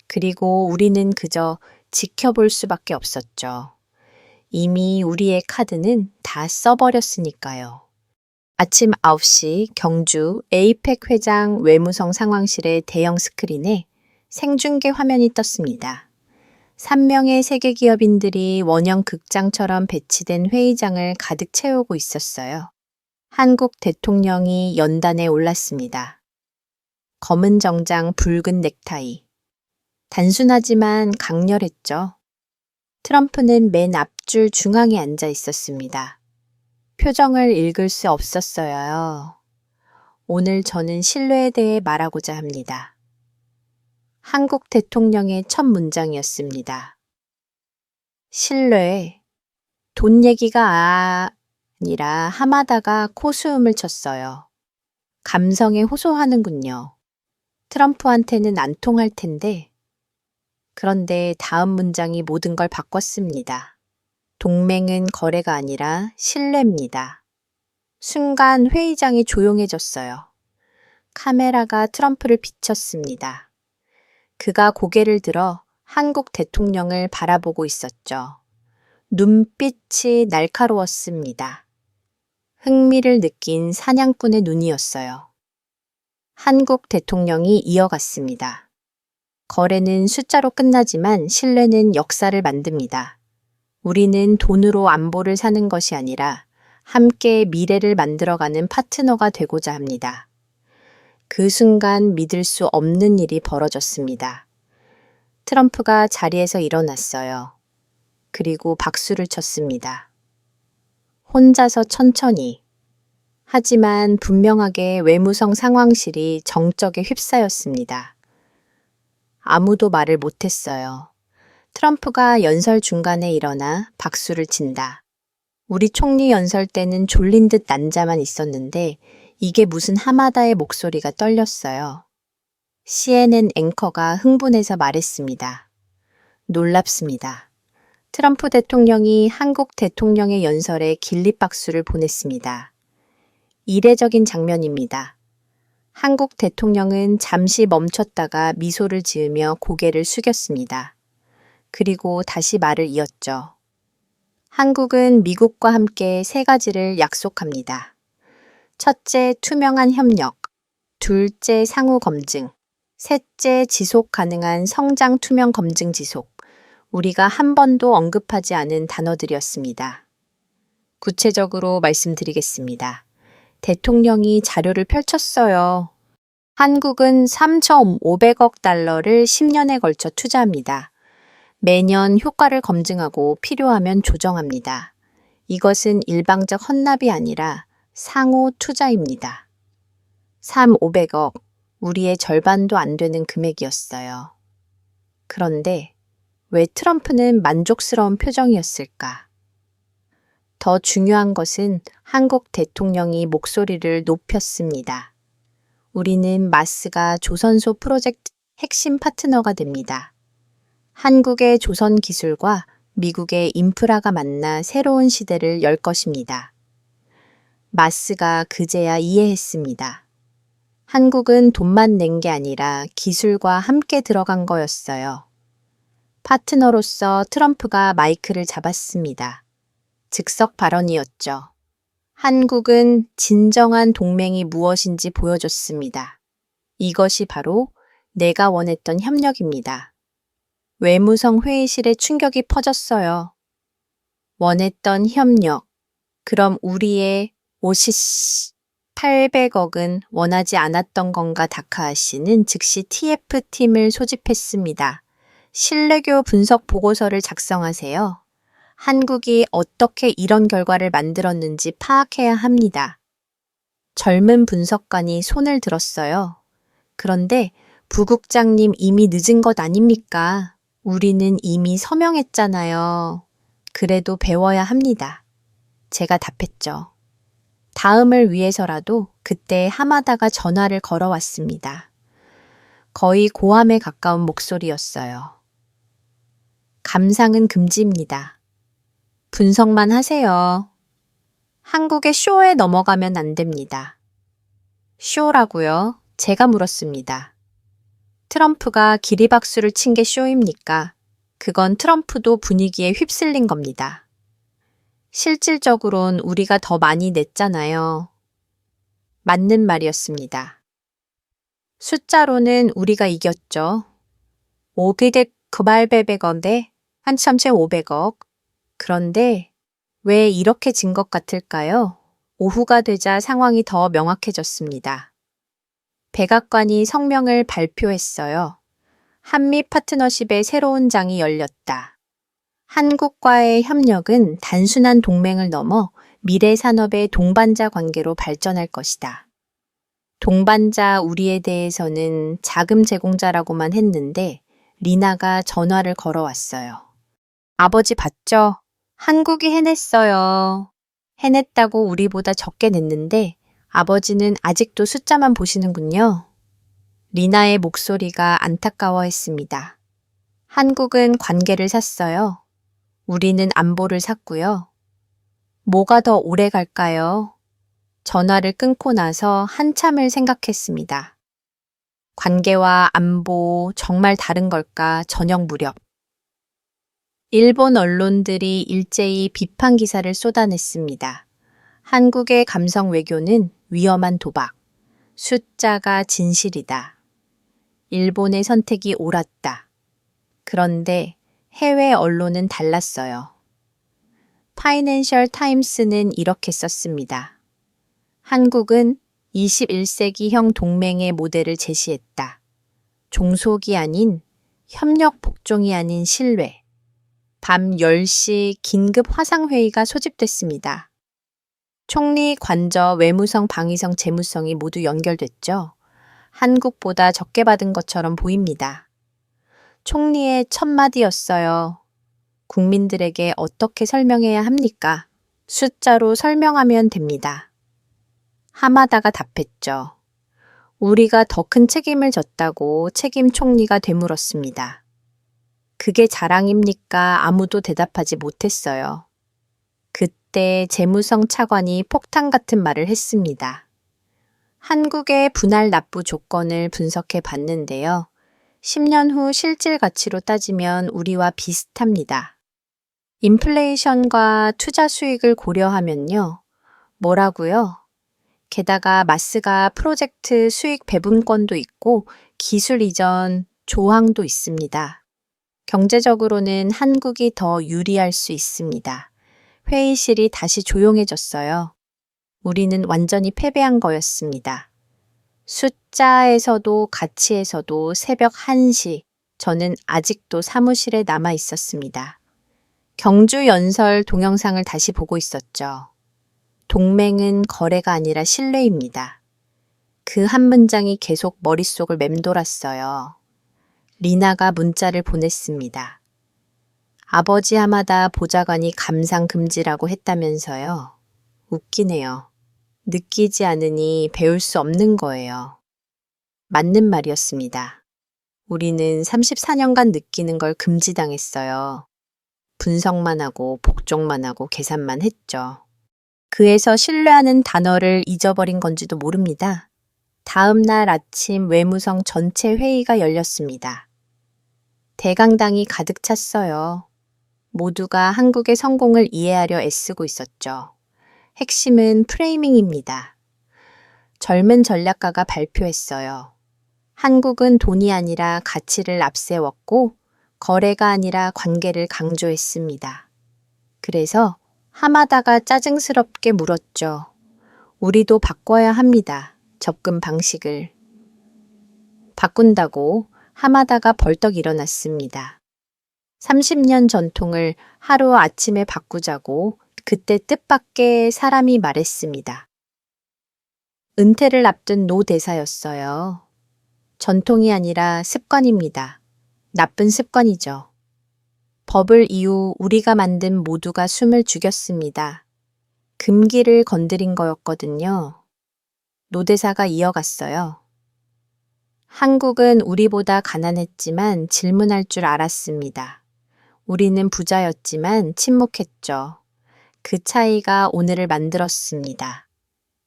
그리고 우리는 그저 지켜볼 수밖에 없었죠. 이미 우리의 카드는 다 써버렸으니까요. 아침 9시 경주 에이펙 회장 외무성 상황실의 대형 스크린에 생중계 화면이 떴습니다. 3명의 세계 기업인들이 원형 극장처럼 배치된 회의장을 가득 채우고 있었어요. 한국 대통령이 연단에 올랐습니다. 검은 정장, 붉은 넥타이. 단순하지만 강렬했죠. 트럼프는 맨 앞줄 중앙에 앉아 있었습니다. 표정을 읽을 수 없었어요. 오늘 저는 신뢰에 대해 말하고자 합니다. 한국 대통령의 첫 문장이었습니다. 신뢰. 돈 얘기가 아니라 하마다가 코수음을 쳤어요. 감성에 호소하는군요. 트럼프한테는 안 통할 텐데. 그런데 다음 문장이 모든 걸 바꿨습니다. 동맹은 거래가 아니라 신뢰입니다. 순간 회의장이 조용해졌어요. 카메라가 트럼프를 비췄습니다. 그가 고개를 들어 한국 대통령을 바라보고 있었죠. 눈빛이 날카로웠습니다. 흥미를 느낀 사냥꾼의 눈이었어요. 한국 대통령이 이어갔습니다. 거래는 숫자로 끝나지만 신뢰는 역사를 만듭니다. 우리는 돈으로 안보를 사는 것이 아니라 함께 미래를 만들어가는 파트너가 되고자 합니다. 그 순간 믿을 수 없는 일이 벌어졌습니다. 트럼프가 자리에서 일어났어요. 그리고 박수를 쳤습니다. 혼자서 천천히. 하지만 분명하게 외무성 상황실이 정적에 휩싸였습니다. 아무도 말을 못했어요. 트럼프가 연설 중간에 일어나 박수를 친다. 우리 총리 연설 때는 졸린 듯 난자만 있었는데 이게 무슨 하마다의 목소리가 떨렸어요. CNN 앵커가 흥분해서 말했습니다. 놀랍습니다. 트럼프 대통령이 한국 대통령의 연설에 길립박수를 보냈습니다. 이례적인 장면입니다. 한국 대통령은 잠시 멈췄다가 미소를 지으며 고개를 숙였습니다. 그리고 다시 말을 이었죠. 한국은 미국과 함께 3가지를 약속합니다. 첫째, 투명한 협력. 둘째, 상호 검증. 셋째, 지속 가능한 성장 투명 검증 지속. 우리가 한 번도 언급하지 않은 단어들이었습니다. 구체적으로 말씀드리겠습니다. 대통령이 자료를 펼쳤어요. 한국은 3,500억 달러를 10년에 걸쳐 투자합니다. 매년 효과를 검증하고 필요하면 조정합니다. 이것은 일방적 헌납이 아니라 상호 투자입니다. 3,500억, 우리의 절반도 안 되는 금액이었어요. 그런데 왜 트럼프는 만족스러운 표정이었을까? 더 중요한 것은 한국 대통령이 목소리를 높였습니다. 우리는 마스가 조선소 프로젝트 핵심 파트너가 됩니다. 한국의 조선 기술과 미국의 인프라가 만나 새로운 시대를 열 것입니다. 마스가 그제야 이해했습니다. 한국은 돈만 낸 게 아니라 기술과 함께 들어간 거였어요. 파트너로서 트럼프가 마이크를 잡았습니다. 즉석 발언이었죠. 한국은 진정한 동맹이 무엇인지 보여줬습니다. 이것이 바로 내가 원했던 협력입니다. 외무성 회의실에 충격이 퍼졌어요. 원했던 협력. 그럼 우리의 OCC 800억은 원하지 않았던 건가? 다카하 씨는 즉시 TF팀을 소집했습니다. 신뢰교 분석 보고서를 작성하세요. 한국이 어떻게 이런 결과를 만들었는지 파악해야 합니다. 젊은 분석관이 손을 들었어요. 그런데 부국장님 이미 늦은 것 아닙니까? 우리는 이미 서명했잖아요. 그래도 배워야 합니다. 제가 답했죠. 다음을 위해서라도 그때 하마다가 전화를 걸어왔습니다. 거의 고함에 가까운 목소리였어요. 감상은 금지입니다. 분석만 하세요. 한국의 쇼에 넘어가면 안 됩니다. 쇼라고요? 제가 물었습니다. 트럼프가 기리박수를 친 게 쇼입니까? 그건 트럼프도 분위기에 휩쓸린 겁니다. 실질적으론 우리가 더 많이 냈잖아요. 맞는 말이었습니다. 숫자로는 우리가 이겼죠. 500억 그발배백원데 한참채 500억. 그런데 왜 이렇게 진 것 같을까요? 오후가 되자 상황이 더 명확해졌습니다. 백악관이 성명을 발표했어요. 한미 파트너십의 새로운 장이 열렸다. 한국과의 협력은 단순한 동맹을 넘어 미래 산업의 동반자 관계로 발전할 것이다. 동반자 우리에 대해서는 자금 제공자라고만 했는데 리나가 전화를 걸어왔어요. 아버지 봤죠? 한국이 해냈어요. 해냈다고 우리보다 적게 냈는데 아버지는 아직도 숫자만 보시는군요. 리나의 목소리가 안타까워했습니다. 한국은 관계를 샀어요. 우리는 안보를 샀고요. 뭐가 더 오래 갈까요? 전화를 끊고 나서 한참을 생각했습니다. 관계와 안보 정말 다른 걸까? 저녁 무렵. 일본 언론들이 일제히 비판 기사를 쏟아냈습니다. 한국의 감성 외교는 위험한 도박. 숫자가 진실이다. 일본의 선택이 옳았다. 그런데 해외 언론은 달랐어요. 파이낸셜 타임스는 이렇게 썼습니다. 한국은 21세기형 동맹의 모델을 제시했다. 종속이 아닌 협력 복종이 아닌 신뢰. 밤 10시 긴급 화상회의가 소집됐습니다. 총리, 관저, 외무성, 방위성, 재무성이 모두 연결됐죠. 한국보다 적게 받은 것처럼 보입니다. 총리의 첫 마디였어요. 국민들에게 어떻게 설명해야 합니까? 숫자로 설명하면 됩니다. 하마다가 답했죠. 우리가 더 큰 책임을 졌다고 책임 총리가 되물었습니다. 그게 자랑입니까? 아무도 대답하지 못했어요. 그때 재무성 차관이 폭탄 같은 말을 했습니다. 한국의 분할 납부 조건을 분석해 봤는데요. 10년 후 실질 가치로 따지면 우리와 비슷합니다. 인플레이션과 투자 수익을 고려하면요. 뭐라고요? 게다가 마스가 프로젝트 수익 배분권도 있고 기술 이전 조항도 있습니다. 경제적으로는 한국이 더 유리할 수 있습니다. 회의실이 다시 조용해졌어요. 우리는 완전히 패배한 거였습니다. 숫자에서도 가치에서도 새벽 1시, 저는 아직도 사무실에 남아 있었습니다. 경주 연설 동영상을 다시 보고 있었죠. 동맹은 거래가 아니라 신뢰입니다. 그 한 문장이 계속 머릿속을 맴돌았어요. 리나가 문자를 보냈습니다. 아버지 하마다 보좌관이 감상 금지라고 했다면서요. 웃기네요. 느끼지 않으니 배울 수 없는 거예요. 맞는 말이었습니다. 우리는 34년간 느끼는 걸 금지당했어요. 분석만 하고 복종만 하고 계산만 했죠. 그에서 신뢰하는 단어를 잊어버린 건지도 모릅니다. 다음 날 아침 외무성 전체 회의가 열렸습니다. 대강당이 가득 찼어요. 모두가 한국의 성공을 이해하려 애쓰고 있었죠. 핵심은 프레이밍입니다. 젊은 전략가가 발표했어요. 한국은 돈이 아니라 가치를 앞세웠고 거래가 아니라 관계를 강조했습니다. 그래서 하마다가 짜증스럽게 물었죠. 우리도 바꿔야 합니다. 접근 방식을. 바꾼다고 하마다가 벌떡 일어났습니다. 30년 전통을 하루 아침에 바꾸자고 그때 뜻밖의 사람이 말했습니다. 은퇴를 앞둔 노 대사였어요. 전통이 아니라 습관입니다. 나쁜 습관이죠. 버블 이후 우리가 만든 모두가 숨을 죽였습니다. 금기를 건드린 거였거든요. 노 대사가 이어갔어요. 한국은 우리보다 가난했지만 질문할 줄 알았습니다. 우리는 부자였지만 침묵했죠. 그 차이가 오늘을 만들었습니다.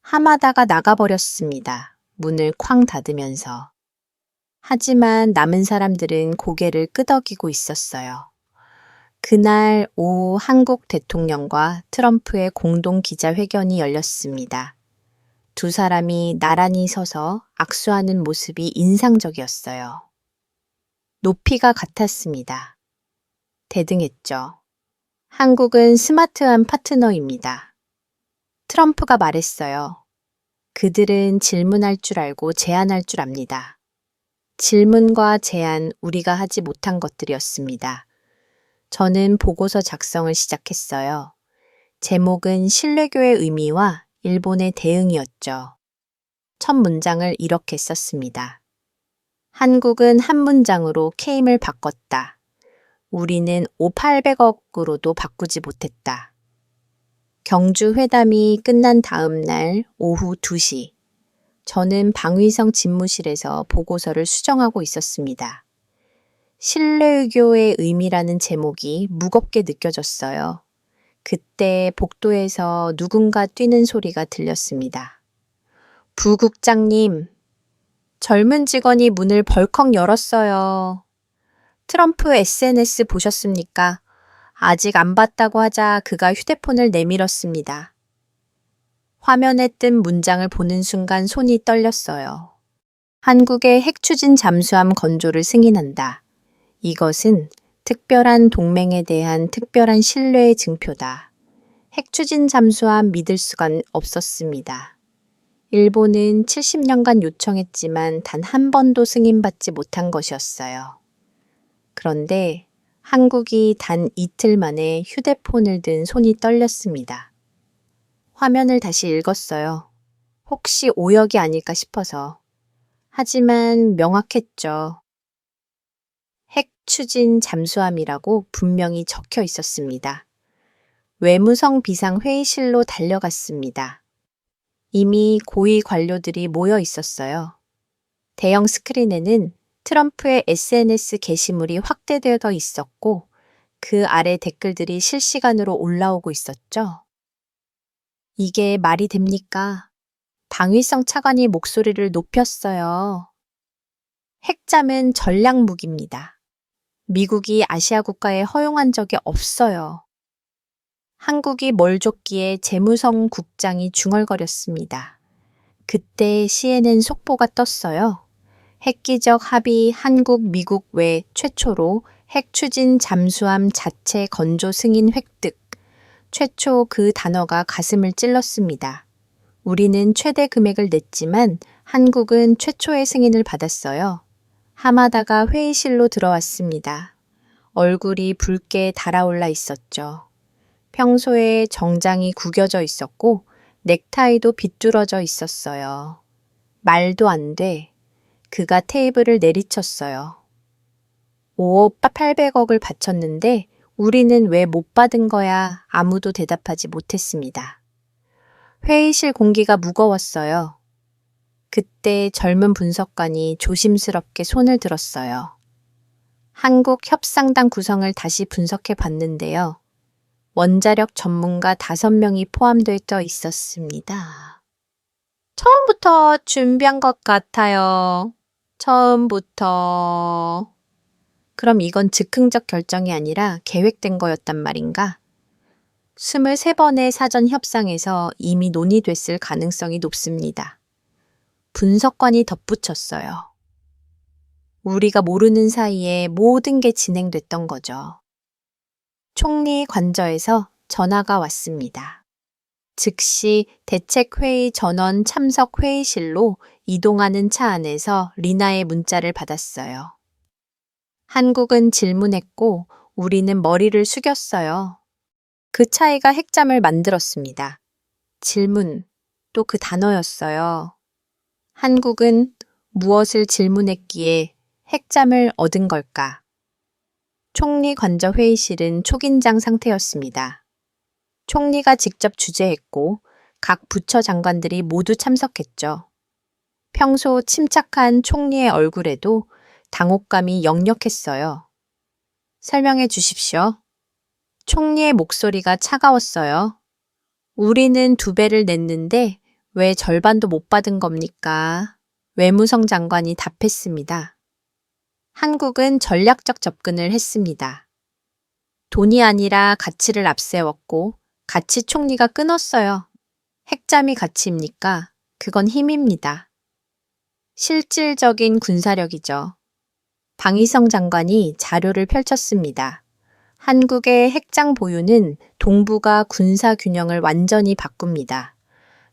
하마다가 나가버렸습니다. 문을 쾅 닫으면서. 하지만 남은 사람들은 고개를 끄덕이고 있었어요. 그날 오후 한국 대통령과 트럼프의 공동 기자회견이 열렸습니다. 두 사람이 나란히 서서 악수하는 모습이 인상적이었어요. 높이가 같았습니다. 대등했죠. 한국은 스마트한 파트너입니다. 트럼프가 말했어요. 그들은 질문할 줄 알고 제안할 줄 압니다. 질문과 제안, 우리가 하지 못한 것들이었습니다. 저는 보고서 작성을 시작했어요. 제목은 신뢰교의 의미와 일본의 대응이었죠. 첫 문장을 이렇게 썼습니다. 한국은 한 문장으로 케임을 바꿨다. 우리는 800억으로도 바꾸지 못했다. 경주 회담이 끝난 다음 날 오후 2시, 저는 방위성 집무실에서 보고서를 수정하고 있었습니다. 신뢰교의 의미라는 제목이 무겁게 느껴졌어요. 그때 복도에서 누군가 뛰는 소리가 들렸습니다. 부국장님, 젊은 직원이 문을 벌컥 열었어요. 트럼프 SNS 보셨습니까? 아직 안 봤다고 하자 그가 휴대폰을 내밀었습니다. 화면에 뜬 문장을 보는 순간 손이 떨렸어요. 한국의 핵추진 잠수함 건조를 승인한다. 이것은 특별한 동맹에 대한 특별한 신뢰의 증표다. 핵추진 잠수함 믿을 수가 없었습니다. 일본은 70년간 요청했지만 단 한 번도 승인받지 못한 것이었어요. 그런데 한국이 단 이틀 만에 휴대폰을 든 손이 떨렸습니다. 화면을 다시 읽었어요. 혹시 오역이 아닐까 싶어서. 하지만 명확했죠. 핵 추진 잠수함이라고 분명히 적혀 있었습니다. 외무성 비상 회의실로 달려갔습니다. 이미 고위 관료들이 모여 있었어요. 대형 스크린에는 트럼프의 SNS 게시물이 확대되어 있었고 그 아래 댓글들이 실시간으로 올라오고 있었죠. 이게 말이 됩니까? 방위성 차관이 목소리를 높였어요. 핵잠은 전략 무기입니다. 미국이 아시아 국가에 허용한 적이 없어요. 한국이 뭘 줬기에 재무성 국장이 중얼거렸습니다. 그때 CNN 속보가 떴어요. 획기적 합의 한국, 미국 외 최초로 핵 추진 잠수함 자체 건조 승인 획득. 최초 그 단어가 가슴을 찔렀습니다. 우리는 최대 금액을 냈지만 한국은 최초의 승인을 받았어요. 하마다가 회의실로 들어왔습니다. 얼굴이 붉게 달아올라 있었죠. 평소에 정장이 구겨져 있었고 넥타이도 비뚤어져 있었어요. 말도 안 돼. 그가 테이블을 내리쳤어요. 5억 800억을 바쳤는데 우리는 왜 못 받은 거야? 아무도 대답하지 못했습니다. 회의실 공기가 무거웠어요. 그때 젊은 분석관이 조심스럽게 손을 들었어요. 한국 협상단 구성을 다시 분석해 봤는데요. 원자력 전문가 5명이 포함되어 있었습니다. 처음부터 준비한 것 같아요. 처음부터. 그럼 이건 즉흥적 결정이 아니라 계획된 거였단 말인가? 23번의 사전 협상에서 이미 논의됐을 가능성이 높습니다. 분석관이 덧붙였어요. 우리가 모르는 사이에 모든 게 진행됐던 거죠. 총리 관저에서 전화가 왔습니다. 즉시 대책회의 전원 참석 회의실로 이동하는 차 안에서 리나의 문자를 받았어요. 한국은 질문했고 우리는 머리를 숙였어요. 그 차이가 핵잠을 만들었습니다. 질문, 또 그 단어였어요. 한국은 무엇을 질문했기에 핵잠을 얻은 걸까? 총리 관저 회의실은 초긴장 상태였습니다. 총리가 직접 주재했고 각 부처 장관들이 모두 참석했죠. 평소 침착한 총리의 얼굴에도 당혹감이 역력했어요. 설명해 주십시오. 총리의 목소리가 차가웠어요. 우리는 2배를 냈는데 왜 절반도 못 받은 겁니까? 외무성 장관이 답했습니다. 한국은 전략적 접근을 했습니다. 돈이 아니라 가치를 앞세웠고 가치 총리가 끊었어요. 핵잠이 가치입니까? 그건 힘입니다. 실질적인 군사력이죠. 방위성 장관이 자료를 펼쳤습니다. 한국의 핵장 보유는 동북아 군사 균형을 완전히 바꿉니다.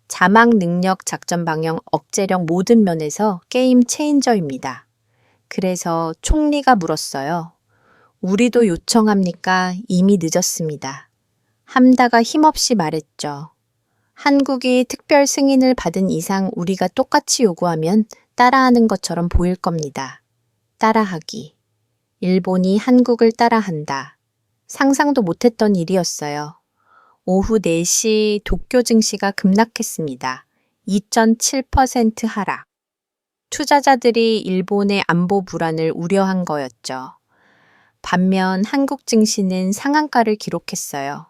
자막 능력, 작전 방향, 억제력 모든 면에서 게임 체인저입니다. 그래서 총리가 물었어요. 우리도 요청합니까? 이미 늦었습니다. 함다가 힘없이 말했죠. 한국이 특별 승인을 받은 이상 우리가 똑같이 요구하면 따라하는 것처럼 보일 겁니다. 따라하기. 일본이 한국을 따라한다. 상상도 못했던 일이었어요. 오후 4시 도쿄 증시가 급락했습니다. 2.7% 하락. 투자자들이 일본의 안보 불안을 우려한 거였죠. 반면 한국 증시는 상한가를 기록했어요.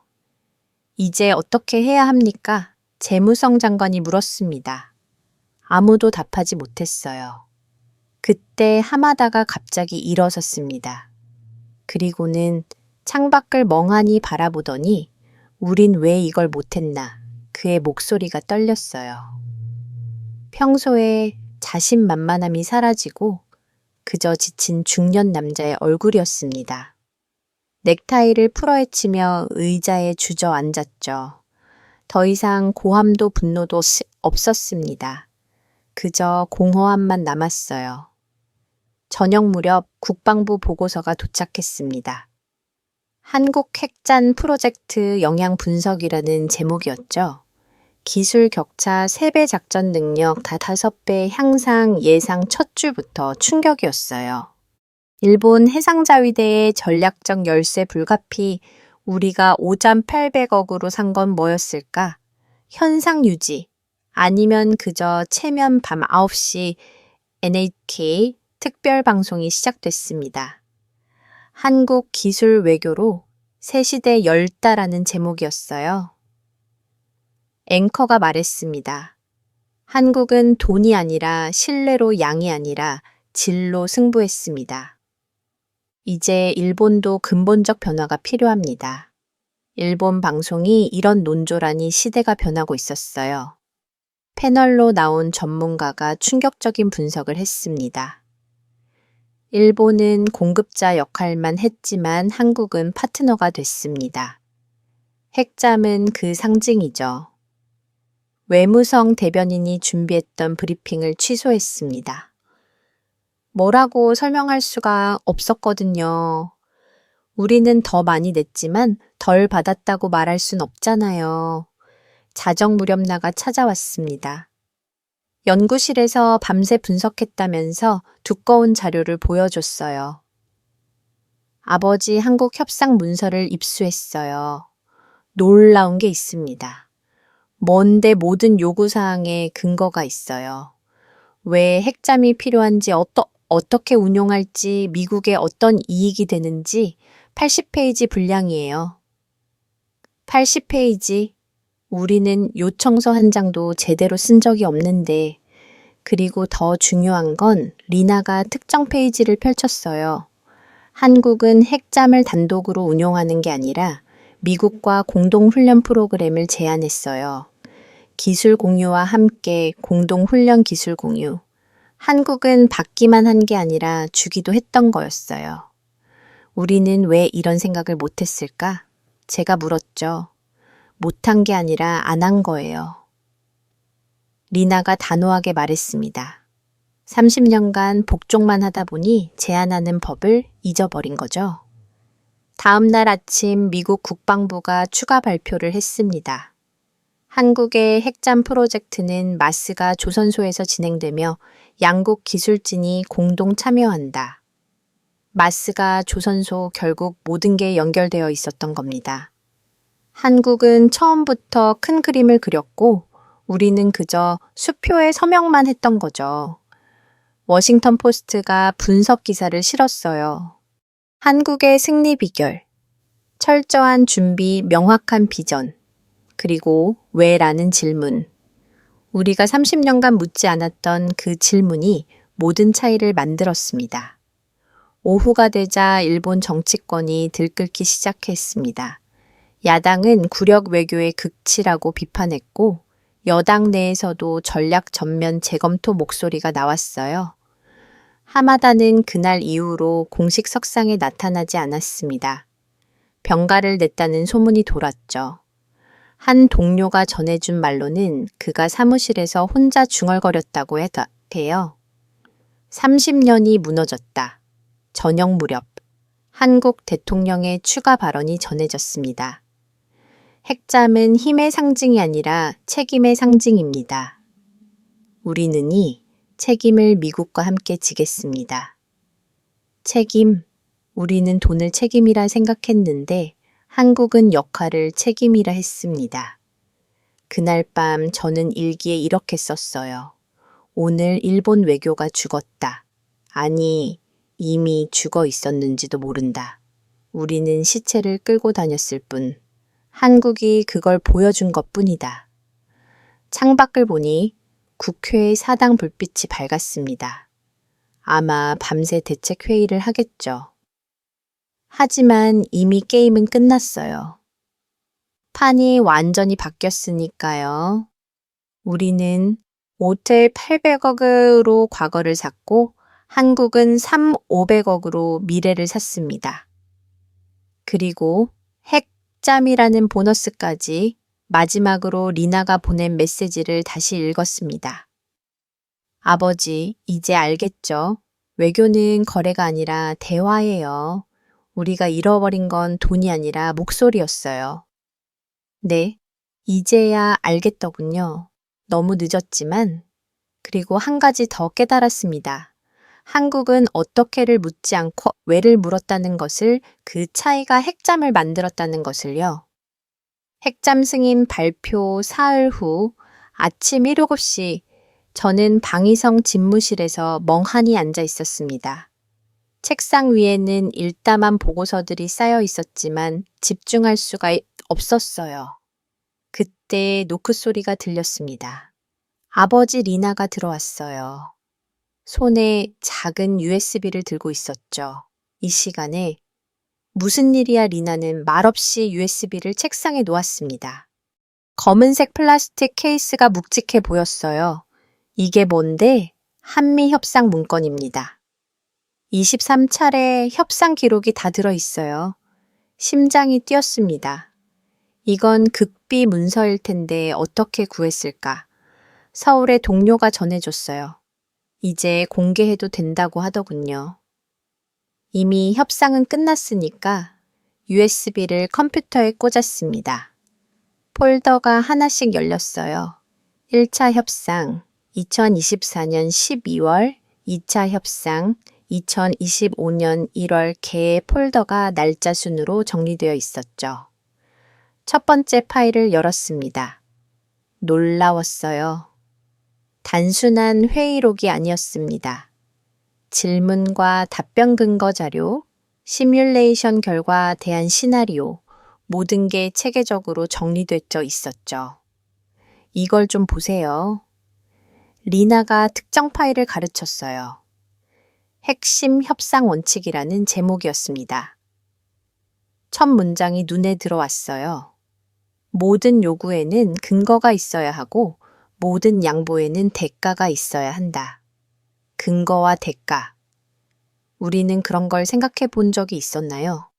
이제 어떻게 해야 합니까? 재무성 장관이 물었습니다. 아무도 답하지 못했어요. 그때 하마다가 갑자기 일어섰습니다. 그리고는 창밖을 멍하니 바라보더니 우린 왜 이걸 못했나? 그의 목소리가 떨렸어요. 평소에 자신만만함이 사라지고 그저 지친 중년 남자의 얼굴이었습니다. 넥타이를 풀어헤치며 의자에 주저앉았죠. 더 이상 고함도 분노도 없었습니다. 그저 공허함만 남았어요. 저녁 무렵 국방부 보고서가 도착했습니다. 한국 핵잔 프로젝트 영향 분석이라는 제목이었죠. 기술 격차 3배 작전 능력 다 5배 향상 예상 첫 줄부터 충격이었어요. 일본 해상자위대의 전략적 열세 불가피 우리가 5,800억으로 산 건 뭐였을까? 현상 유지 아니면 그저 체면 밤 9시 NHK 특별 방송이 시작됐습니다. 한국 기술 외교로 새 시대 열다라는 제목이었어요. 앵커가 말했습니다. 한국은 돈이 아니라 신뢰로 양이 아니라 질로 승부했습니다. 이제 일본도 근본적 변화가 필요합니다. 일본 방송이 이런 논조라니 시대가 변하고 있었어요. 패널로 나온 전문가가 충격적인 분석을 했습니다. 일본은 공급자 역할만 했지만 한국은 파트너가 됐습니다. 핵잠은 그 상징이죠. 외무성 대변인이 준비했던 브리핑을 취소했습니다. 뭐라고 설명할 수가 없었거든요. 우리는 더 많이 냈지만 덜 받았다고 말할 순 없잖아요. 자정무렵나가 찾아왔습니다. 연구실에서 밤새 분석했다면서 두꺼운 자료를 보여줬어요. 아버지 한국 협상 문서를 입수했어요. 놀라운 게 있습니다. 뭔데 모든 요구사항에 근거가 있어요. 왜 핵잠이 필요한지 어떻게 운용할지 미국에 어떤 이익이 되는지 80페이지 분량이에요. 80페이지. 우리는 요청서 한 장도 제대로 쓴 적이 없는데 그리고 더 중요한 건 리나가 특정 페이지를 펼쳤어요. 한국은 핵잠을 단독으로 운용하는 게 아니라 미국과 공동훈련 프로그램을 제안했어요. 기술 공유와 함께 공동훈련 기술 공유. 한국은 받기만 한 게 아니라 주기도 했던 거였어요. 우리는 왜 이런 생각을 못했을까? 제가 물었죠. 못한 게 아니라 안 한 거예요. 리나가 단호하게 말했습니다. 30년간 복종만 하다 보니 제안하는 법을 잊어버린 거죠. 다음 날 아침 미국 국방부가 추가 발표를 했습니다. 한국의 핵잠 프로젝트는 마스가 조선소에서 진행되며 양국 기술진이 공동 참여한다. 마스가 조선소 결국 모든 게 연결되어 있었던 겁니다. 한국은 처음부터 큰 그림을 그렸고 우리는 그저 수표에 서명만 했던 거죠. 워싱턴 포스트가 분석 기사를 실었어요. 한국의 승리 비결, 철저한 준비, 명확한 비전, 그리고 왜라는 질문. 우리가 30년간 묻지 않았던 그 질문이 모든 차이를 만들었습니다. 오후가 되자 일본 정치권이 들끓기 시작했습니다. 야당은 구력 외교의 극치라고 비판했고 여당 내에서도 전략 전면 재검토 목소리가 나왔어요. 하마다는 그날 이후로 공식 석상에 나타나지 않았습니다. 병가를 냈다는 소문이 돌았죠. 한 동료가 전해준 말로는 그가 사무실에서 혼자 중얼거렸다고 해요. 30년이 무너졌다. 저녁 무렵 한국 대통령의 추가 발언이 전해졌습니다. 핵잠은 힘의 상징이 아니라 책임의 상징입니다. 우리는 이 책임을 미국과 함께 지겠습니다. 책임, 우리는 돈을 책임이라 생각했는데 한국은 역할을 책임이라 했습니다. 그날 밤 저는 일기에 이렇게 썼어요. 오늘 일본 외교가 죽었다. 아니, 이미 죽어 있었는지도 모른다. 우리는 시체를 끌고 다녔을 뿐. 한국이 그걸 보여준 것뿐이다. 창밖을 보니 국회의 사당 불빛이 밝았습니다. 아마 밤새 대책회의를 하겠죠. 하지만 이미 게임은 끝났어요. 판이 완전히 바뀌었으니까요. 우리는 5텔 800억으로 과거를 샀고 한국은 500억으로 미래를 샀습니다. 그리고 핵잠이라는 보너스까지 마지막으로 리나가 보낸 메시지를 다시 읽었습니다. 아버지, 이제 알겠죠? 외교는 거래가 아니라 대화예요. 우리가 잃어버린 건 돈이 아니라 목소리였어요. 네, 이제야 알겠더군요. 너무 늦었지만, 그리고 한 가지 더 깨달았습니다. 한국은 어떻게를 묻지 않고 왜를 물었다는 것을, 그 차이가 핵잠을 만들었다는 것을요. 핵잠 승인 발표 사흘 후 아침 7시 저는 방위성 집무실에서 멍하니 앉아 있었습니다. 책상 위에는 일담한 보고서들이 쌓여 있었지만 집중할 수가 없었어요. 그때 노크 소리가 들렸습니다. 아버지 리나가 들어왔어요. 손에 작은 USB를 들고 있었죠. 이 시간에 무슨 일이야 리나는 말없이 USB를 책상에 놓았습니다. 검은색 플라스틱 케이스가 묵직해 보였어요. 이게 뭔데? 한미 협상 문건입니다. 23차례 협상 기록이 다 들어있어요. 심장이 뛰었습니다. 이건 극비 문서일 텐데 어떻게 구했을까? 서울의 동료가 전해줬어요. 이제 공개해도 된다고 하더군요. 이미 협상은 끝났으니까 USB를 컴퓨터에 꽂았습니다. 폴더가 하나씩 열렸어요. 1차 협상 2024년 12월, 2차 협상 2025년 1월 개의 폴더가 날짜 순으로 정리되어 있었죠. 첫 번째 파일을 열었습니다. 놀라웠어요. 단순한 회의록이 아니었습니다. 질문과 답변 근거 자료, 시뮬레이션 결과 대한 시나리오, 모든 게 체계적으로 정리되어 있었죠. 이걸 좀 보세요. 리나가 특정 파일을 가르쳤어요. 핵심 협상 원칙이라는 제목이었습니다. 첫 문장이 눈에 들어왔어요. 모든 요구에는 근거가 있어야 하고 모든 양보에는 대가가 있어야 한다. 근거와 대가. 우리는 그런 걸 생각해 본 적이 있었나요?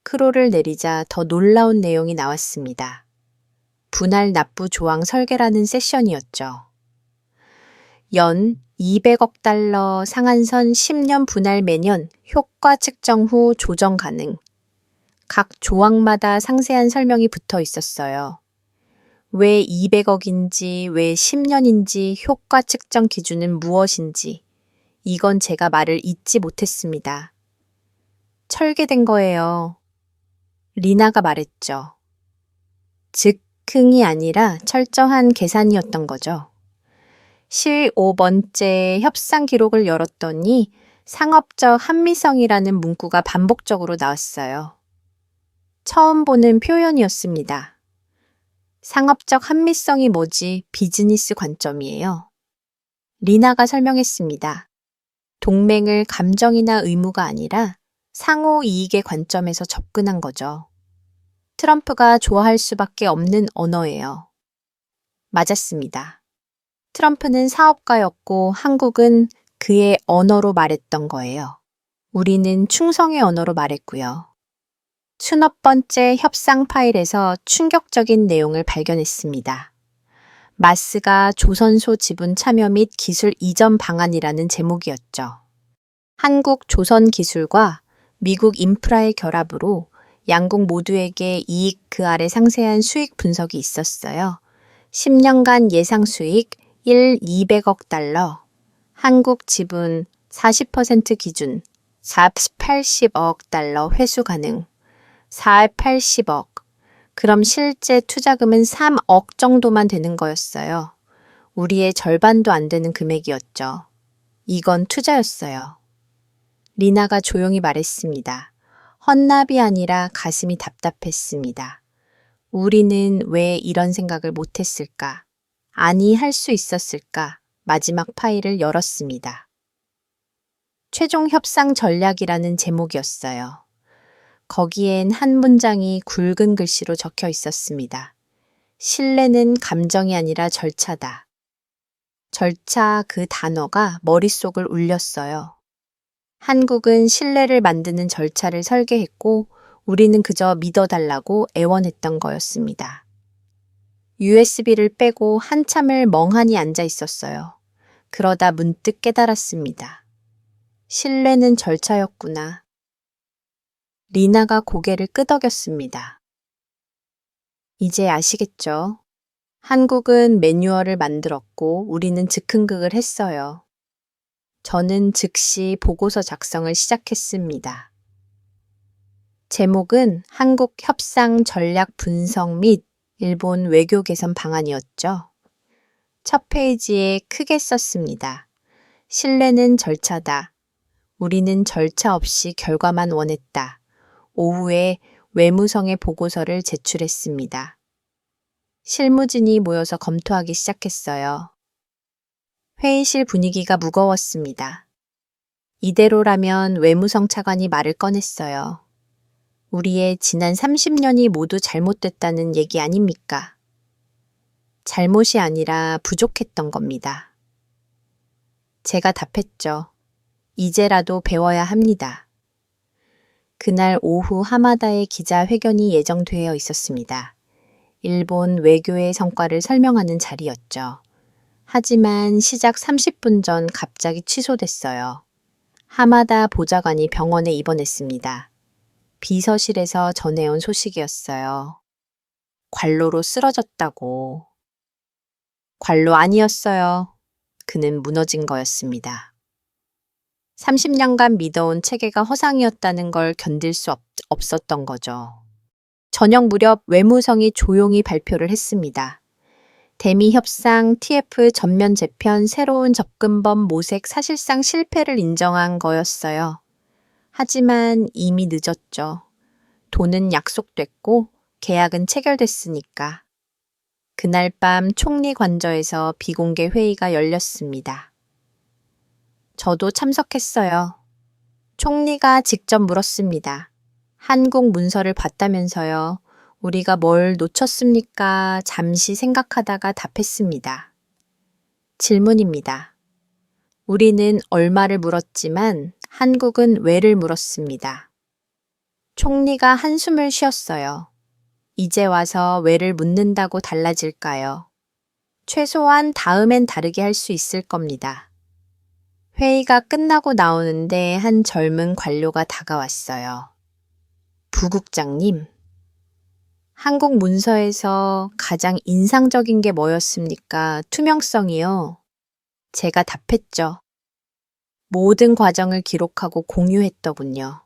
크로를 내리자 더 놀라운 내용이 나왔습니다. 분할 납부 조항 설계라는 세션이었죠. 연 200억 달러 상한선 10년 분할 매년 효과 측정 후 조정 가능. 각 조항마다 상세한 설명이 붙어 있었어요. 왜 200억인지, 왜 10년인지, 효과 측정 기준은 무엇인지, 이건 제가 말을 잊지 못했습니다. 철개된 거예요. 리나가 말했죠. 즉흥이 아니라 철저한 계산이었던 거죠. 15번째 협상 기록을 열었더니 상업적 합리성이라는 문구가 반복적으로 나왔어요. 처음 보는 표현이었습니다. 상업적 합리성이 뭐지? 비즈니스 관점이에요. 리나가 설명했습니다. 동맹을 감정이나 의무가 아니라 상호 이익의 관점에서 접근한 거죠. 트럼프가 좋아할 수밖에 없는 언어예요. 맞았습니다. 트럼프는 사업가였고 한국은 그의 언어로 말했던 거예요. 우리는 충성의 언어로 말했고요. 50번째 협상 파일에서 충격적인 내용을 발견했습니다. 마스가 조선소 지분 참여 및 기술 이전 방안이라는 제목이었죠. 한국 조선 기술과 미국 인프라의 결합으로 양국 모두에게 이익 그 아래 상세한 수익 분석이 있었어요. 10년간 예상 수익 200억 달러, 한국 지분 40% 기준 480억 달러 회수 가능, 480억. 그럼 실제 투자금은 3억 정도만 되는 거였어요. 우리의 절반도 안 되는 금액이었죠. 이건 투자였어요. 리나가 조용히 말했습니다. 헛납이 아니라 가슴이 답답했습니다. 우리는 왜 이런 생각을 못했을까? 아니, 할 수 있었을까? 마지막 파일을 열었습니다. 최종 협상 전략이라는 제목이었어요. 거기엔 한 문장이 굵은 글씨로 적혀 있었습니다. 신뢰는 감정이 아니라 절차다. 절차 그 단어가 머릿속을 울렸어요. 한국은 신뢰를 만드는 절차를 설계했고 우리는 그저 믿어달라고 애원했던 거였습니다. USB를 빼고 한참을 멍하니 앉아 있었어요. 그러다 문득 깨달았습니다. 신뢰는 절차였구나. 리나가 고개를 끄덕였습니다. 이제 아시겠죠? 한국은 매뉴얼을 만들었고 우리는 즉흥극을 했어요. 저는 즉시 보고서 작성을 시작했습니다. 제목은 한국 협상 전략 분석 및 일본 외교 개선 방안이었죠. 첫 페이지에 크게 썼습니다. 신뢰는 절차다. 우리는 절차 없이 결과만 원했다. 오후에 외무성의 보고서를 제출했습니다. 실무진이 모여서 검토하기 시작했어요. 회의실 분위기가 무거웠습니다. 이대로라면 외무성 차관이 말을 꺼냈어요. 우리의 지난 30년이 모두 잘못됐다는 얘기 아닙니까? 잘못이 아니라 부족했던 겁니다. 제가 답했죠. 이제라도 배워야 합니다. 그날 오후 하마다의 기자회견이 예정되어 있었습니다. 일본 외교의 성과를 설명하는 자리였죠. 하지만 시작 30분 전 갑자기 취소됐어요. 하마다 보좌관이 병원에 입원했습니다. 비서실에서 전해온 소식이었어요. 관로로 쓰러졌다고. 관로 아니었어요. 그는 무너진 거였습니다. 30년간 믿어온 체계가 허상이었다는 걸 견딜 수 없었던 거죠. 저녁 무렵 외무성이 조용히 발표를 했습니다. 대미 협상 TF 전면 재편 새로운 접근법 모색 사실상 실패를 인정한 거였어요. 하지만 이미 늦었죠. 돈은 약속됐고 계약은 체결됐으니까. 그날 밤 총리 관저에서 비공개 회의가 열렸습니다. 저도 참석했어요. 총리가 직접 물었습니다. 한국 문서를 봤다면서요. 우리가 뭘 놓쳤습니까? 잠시 생각하다가 답했습니다. 질문입니다. 우리는 얼마를 물었지만 한국은 왜를 물었습니다. 총리가 한숨을 쉬었어요. 이제 와서 왜를 묻는다고 달라질까요? 최소한 다음엔 다르게 할 수 있을 겁니다. 회의가 끝나고 나오는데 한 젊은 관료가 다가왔어요. 부국장님, 한국 문서에서 가장 인상적인 게 뭐였습니까? 투명성이요. 제가 답했죠. 모든 과정을 기록하고 공유했더군요.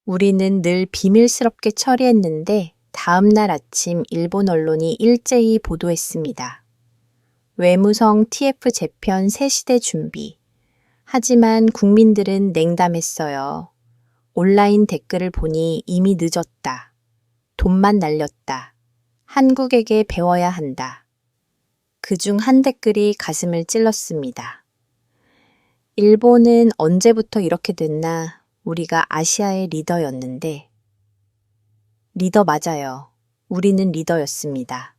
우리는 늘 비밀스럽게 처리했는데 다음 날 아침 일본 언론이 일제히 보도했습니다. 외무성 TF 재편 새 시대 준비. 하지만 국민들은 냉담했어요. 온라인 댓글을 보니 이미 늦었다. 돈만 날렸다. 한국에게 배워야 한다. 그중 한 댓글이 가슴을 찔렀습니다. 일본은 언제부터 이렇게 됐나? 우리가 아시아의 리더였는데. 리더 맞아요. 우리는 리더였습니다.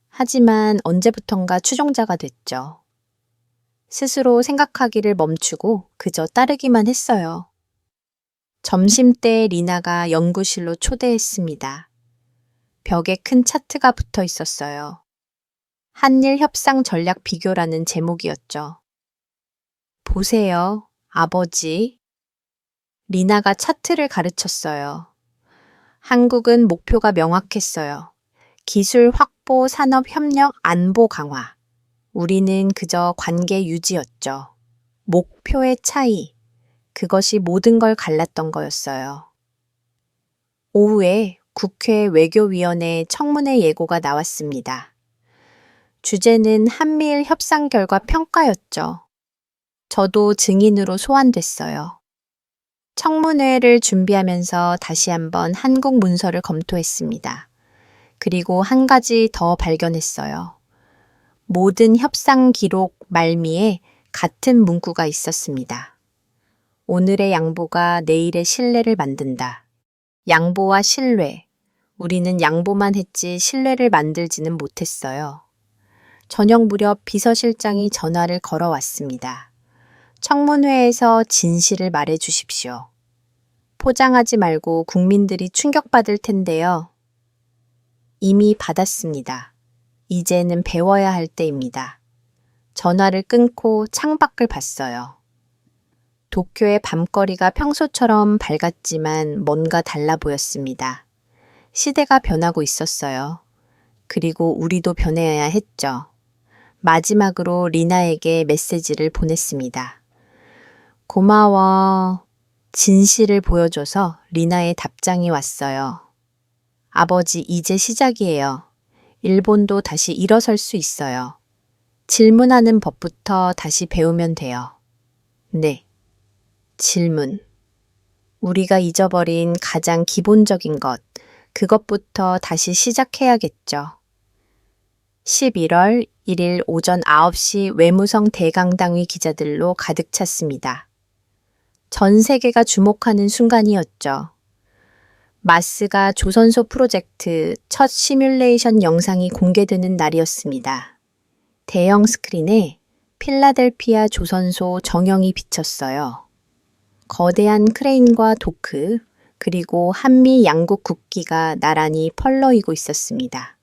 하지만 언제부턴가 추종자가 됐죠. 스스로 생각하기를 멈추고 그저 따르기만 했어요. 점심때 리나가 연구실로 초대했습니다. 벽에 큰 차트가 붙어 있었어요. 한일 협상 전략 비교라는 제목이었죠. 보세요, 아버지. 리나가 차트를 가르쳤어요. 한국은 목표가 명확했어요. 기술 확보, 산업 협력, 안보 강화. 우리는 그저 관계 유지였죠. 목표의 차이. 그것이 모든 걸 갈랐던 거였어요. 오후에 국회 외교위원회 청문회 예고가 나왔습니다. 주제는 한미일 협상 결과 평가였죠. 저도 증인으로 소환됐어요. 청문회를 준비하면서 다시 한번 한국 문서를 검토했습니다. 그리고 한 가지 더 발견했어요. 모든 협상 기록 말미에 같은 문구가 있었습니다. 오늘의 양보가 내일의 신뢰를 만든다. 양보와 신뢰. 우리는 양보만 했지 신뢰를 만들지는 못했어요. 저녁 무렵 비서실장이 전화를 걸어왔습니다. 청문회에서 진실을 말해 주십시오. 포장하지 말고 국민들이 충격받을 텐데요. 이미 받았습니다. 이제는 배워야 할 때입니다. 전화를 끊고 창밖을 봤어요. 도쿄의 밤거리가 평소처럼 밝았지만 뭔가 달라 보였습니다. 시대가 변하고 있었어요. 그리고 우리도 변해야 했죠. 마지막으로 리나에게 메시지를 보냈습니다. 고마워. 진실을 보여줘서 리나의 답장이 왔어요. 아버지, 이제 시작이에요. 일본도 다시 일어설 수 있어요. 질문하는 법부터 다시 배우면 돼요. 네. 질문. 우리가 잊어버린 가장 기본적인 것, 그것부터 다시 시작해야겠죠. 11월 1일 오전 9시 외무성 대강당위 기자들로 가득 찼습니다. 전 세계가 주목하는 순간이었죠. 마스가 조선소 프로젝트 첫 시뮬레이션 영상이 공개되는 날이었습니다. 대형 스크린에 필라델피아 조선소 정형이 비쳤어요. 거대한 크레인과 도크, 그리고 한미 양국 국기가 나란히 펄럭이고 있었습니다.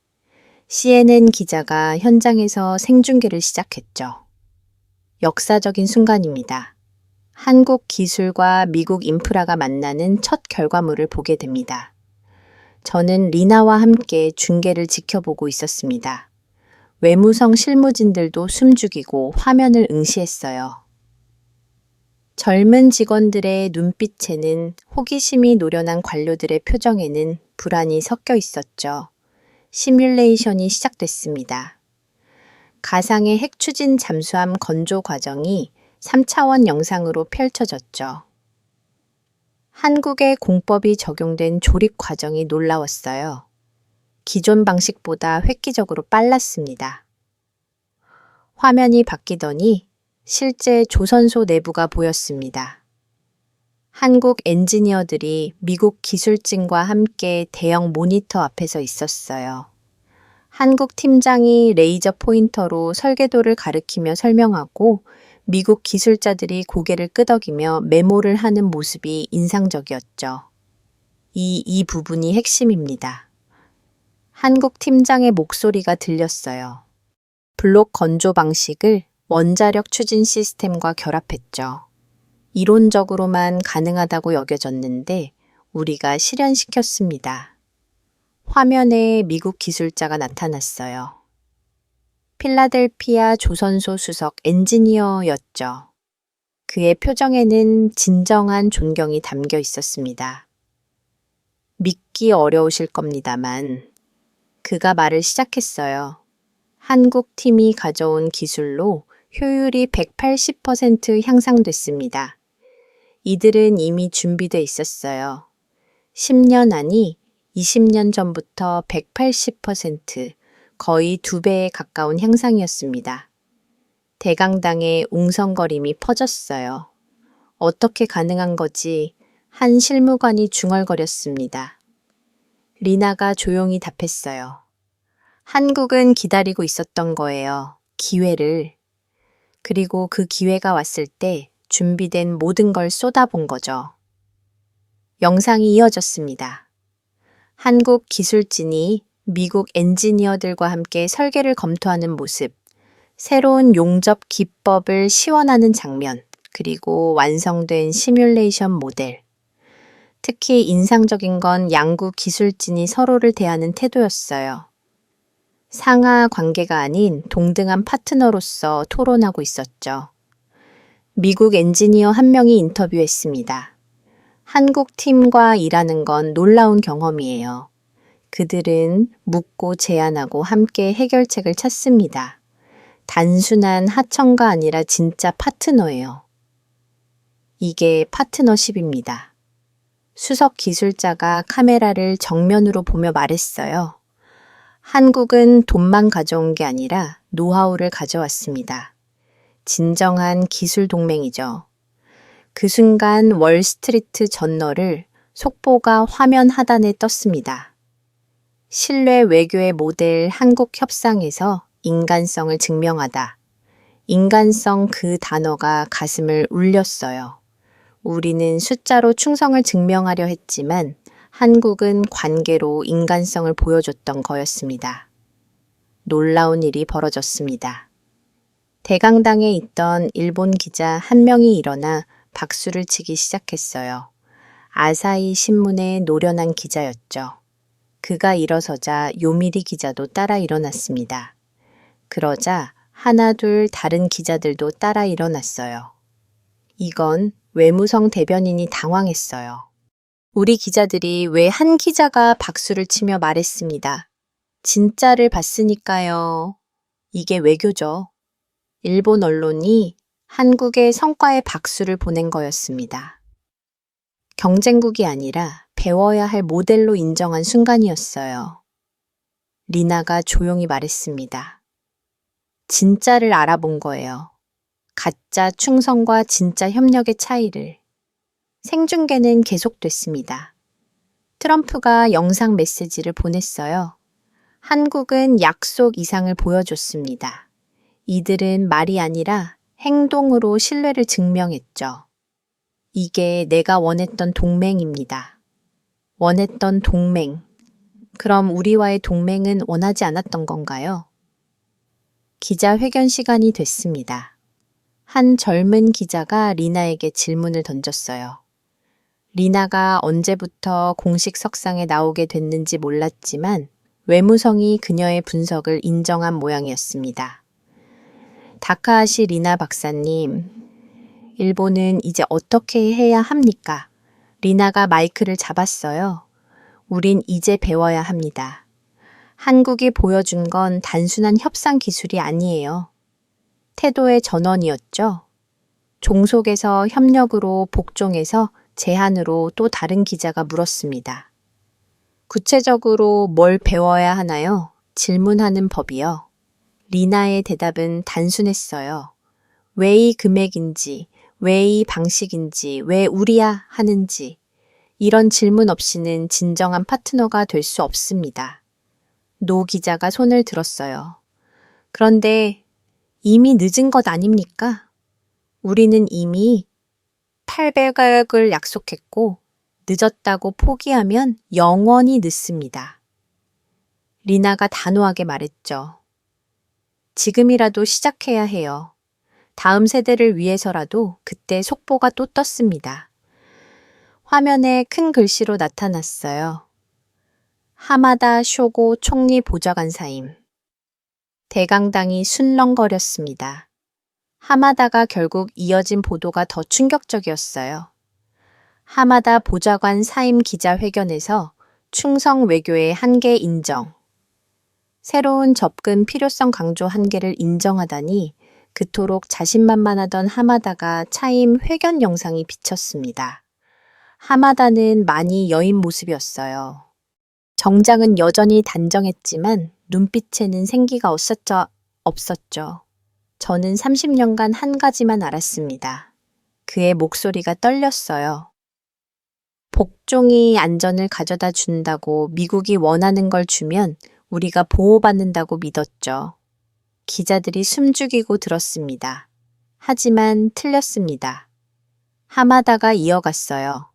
CNN 기자가 현장에서 생중계를 시작했죠. 역사적인 순간입니다. 한국 기술과 미국 인프라가 만나는 첫 결과물을 보게 됩니다. 저는 리나와 함께 중계를 지켜보고 있었습니다. 외무성 실무진들도 숨죽이고 화면을 응시했어요. 젊은 직원들의 눈빛에는 호기심이 노련한 관료들의 표정에는 불안이 섞여 있었죠. 시뮬레이션이 시작됐습니다. 가상의 핵 추진 잠수함 건조 과정이 3차원 영상으로 펼쳐졌죠. 한국의 공법이 적용된 조립 과정이 놀라웠어요. 기존 방식보다 획기적으로 빨랐습니다. 화면이 바뀌더니 실제 조선소 내부가 보였습니다. 한국 엔지니어들이 미국 기술진과 함께 대형 모니터 앞에서 있었어요. 한국 팀장이 레이저 포인터로 설계도를 가리키며 설명하고 미국 기술자들이 고개를 끄덕이며 메모를 하는 모습이 인상적이었죠. 이 부분이 핵심입니다. 한국 팀장의 목소리가 들렸어요. 블록 건조 방식을 원자력 추진 시스템과 결합했죠. 이론적으로만 가능하다고 여겨졌는데 우리가 실현시켰습니다. 화면에 미국 기술자가 나타났어요. 필라델피아 조선소 수석 엔지니어였죠. 그의 표정에는 진정한 존경이 담겨 있었습니다. 믿기 어려우실 겁니다만 그가 말을 시작했어요. 한국 팀이 가져온 기술로 효율이 180% 향상됐습니다. 이들은 이미 준비돼 있었어요. 10년 아니 20년 전부터 180%, 거의 2배에 가까운 향상이었습니다. 대강당의 웅성거림이 퍼졌어요. 어떻게 가능한 거지? 한 실무관이 중얼거렸습니다. 리나가 조용히 답했어요. 한국은 기다리고 있었던 거예요. 기회를. 그리고 그 기회가 왔을 때 준비된 모든 걸 쏟아본 거죠. 영상이 이어졌습니다. 한국 기술진이 미국 엔지니어들과 함께 설계를 검토하는 모습, 새로운 용접 기법을 시연하는 장면, 그리고 완성된 시뮬레이션 모델. 특히 인상적인 건 양국 기술진이 서로를 대하는 태도였어요. 상하 관계가 아닌 동등한 파트너로서 토론하고 있었죠. 미국 엔지니어 한 명이 인터뷰했습니다. 한국 팀과 일하는 건 놀라운 경험이에요. 그들은 묻고 제안하고 함께 해결책을 찾습니다. 단순한 하청가 아니라 진짜 파트너예요. 이게 파트너십입니다. 수석 기술자가 카메라를 정면으로 보며 말했어요. 한국은 돈만 가져온 게 아니라 노하우를 가져왔습니다. 진정한 기술 동맹이죠. 그 순간 월스트리트 저널을 속보가 화면 하단에 떴습니다. 신뢰 외교의 모델 한국 협상에서 인간성을 증명하다. 인간성 그 단어가 가슴을 울렸어요. 우리는 숫자로 충성을 증명하려 했지만 한국은 관계로 인간성을 보여줬던 거였습니다. 놀라운 일이 벌어졌습니다. 대강당에 있던 일본 기자 한 명이 일어나 박수를 치기 시작했어요. 아사히 신문의 노련한 기자였죠. 그가 일어서자 요미리 기자도 따라 일어났습니다. 그러자 하나 둘 다른 기자들도 따라 일어났어요. 이건 외무성 대변인이 당황했어요. 우리 기자들이 왜 한 기자가 박수를 치며 말했습니다. 진짜를 봤으니까요. 이게 외교죠. 일본 언론이 한국의 성과에 박수를 보낸 거였습니다. 경쟁국이 아니라 배워야 할 모델로 인정한 순간이었어요. 리나가 조용히 말했습니다. 진짜를 알아본 거예요. 가짜 충성과 진짜 협력의 차이를. 생중계는 계속됐습니다. 트럼프가 영상 메시지를 보냈어요. 한국은 약속 이상을 보여줬습니다. 이들은 말이 아니라 행동으로 신뢰를 증명했죠. 이게 내가 원했던 동맹입니다. 원했던 동맹. 그럼 우리와의 동맹은 원하지 않았던 건가요? 기자회견 시간이 됐습니다. 한 젊은 기자가 리나에게 질문을 던졌어요. 리나가 언제부터 공식 석상에 나오게 됐는지 몰랐지만 외무성이 그녀의 분석을 인정한 모양이었습니다. 다카하시 리나 박사님, 일본은 이제 어떻게 해야 합니까? 리나가 마이크를 잡았어요. 우린 이제 배워야 합니다. 한국이 보여준 건 단순한 협상 기술이 아니에요. 태도의 전원이었죠. 종속에서 협력으로 복종해서 제안으로 또 다른 기자가 물었습니다. 구체적으로 뭘 배워야 하나요? 질문하는 법이요. 리나의 대답은 단순했어요. 왜 이 금액인지, 왜 이 방식인지, 왜 우리야 하는지. 이런 질문 없이는 진정한 파트너가 될 수 없습니다. 노 기자가 손을 들었어요. 그런데 이미 늦은 것 아닙니까? 우리는 이미 800억을 약속했고 늦었다고 포기하면 영원히 늦습니다. 리나가 단호하게 말했죠. 지금이라도 시작해야 해요. 다음 세대를 위해서라도 그때 속보가 또 떴습니다. 화면에 큰 글씨로 나타났어요. 하마다 쇼고 총리 보좌관사임. 대강당이 술렁거렸습니다. 하마다가 결국 이어진 보도가 더 충격적이었어요. 하마다 보좌관 사임 기자회견에서 충성 외교의 한계 인정. 새로운 접근 필요성 강조 한계를 인정하다니 그토록 자신만만하던 하마다가 차임 회견 영상이 비쳤습니다. 하마다는 많이 여인 모습이었어요. 정장은 여전히 단정했지만 눈빛에는 생기가 없었죠. 저는 30년간 한 가지만 알았습니다. 그의 목소리가 떨렸어요. 복종이 안전을 가져다 준다고 미국이 원하는 걸 주면 우리가 보호받는다고 믿었죠. 기자들이 숨죽이고 들었습니다. 하지만 틀렸습니다. 하마다가 이어갔어요.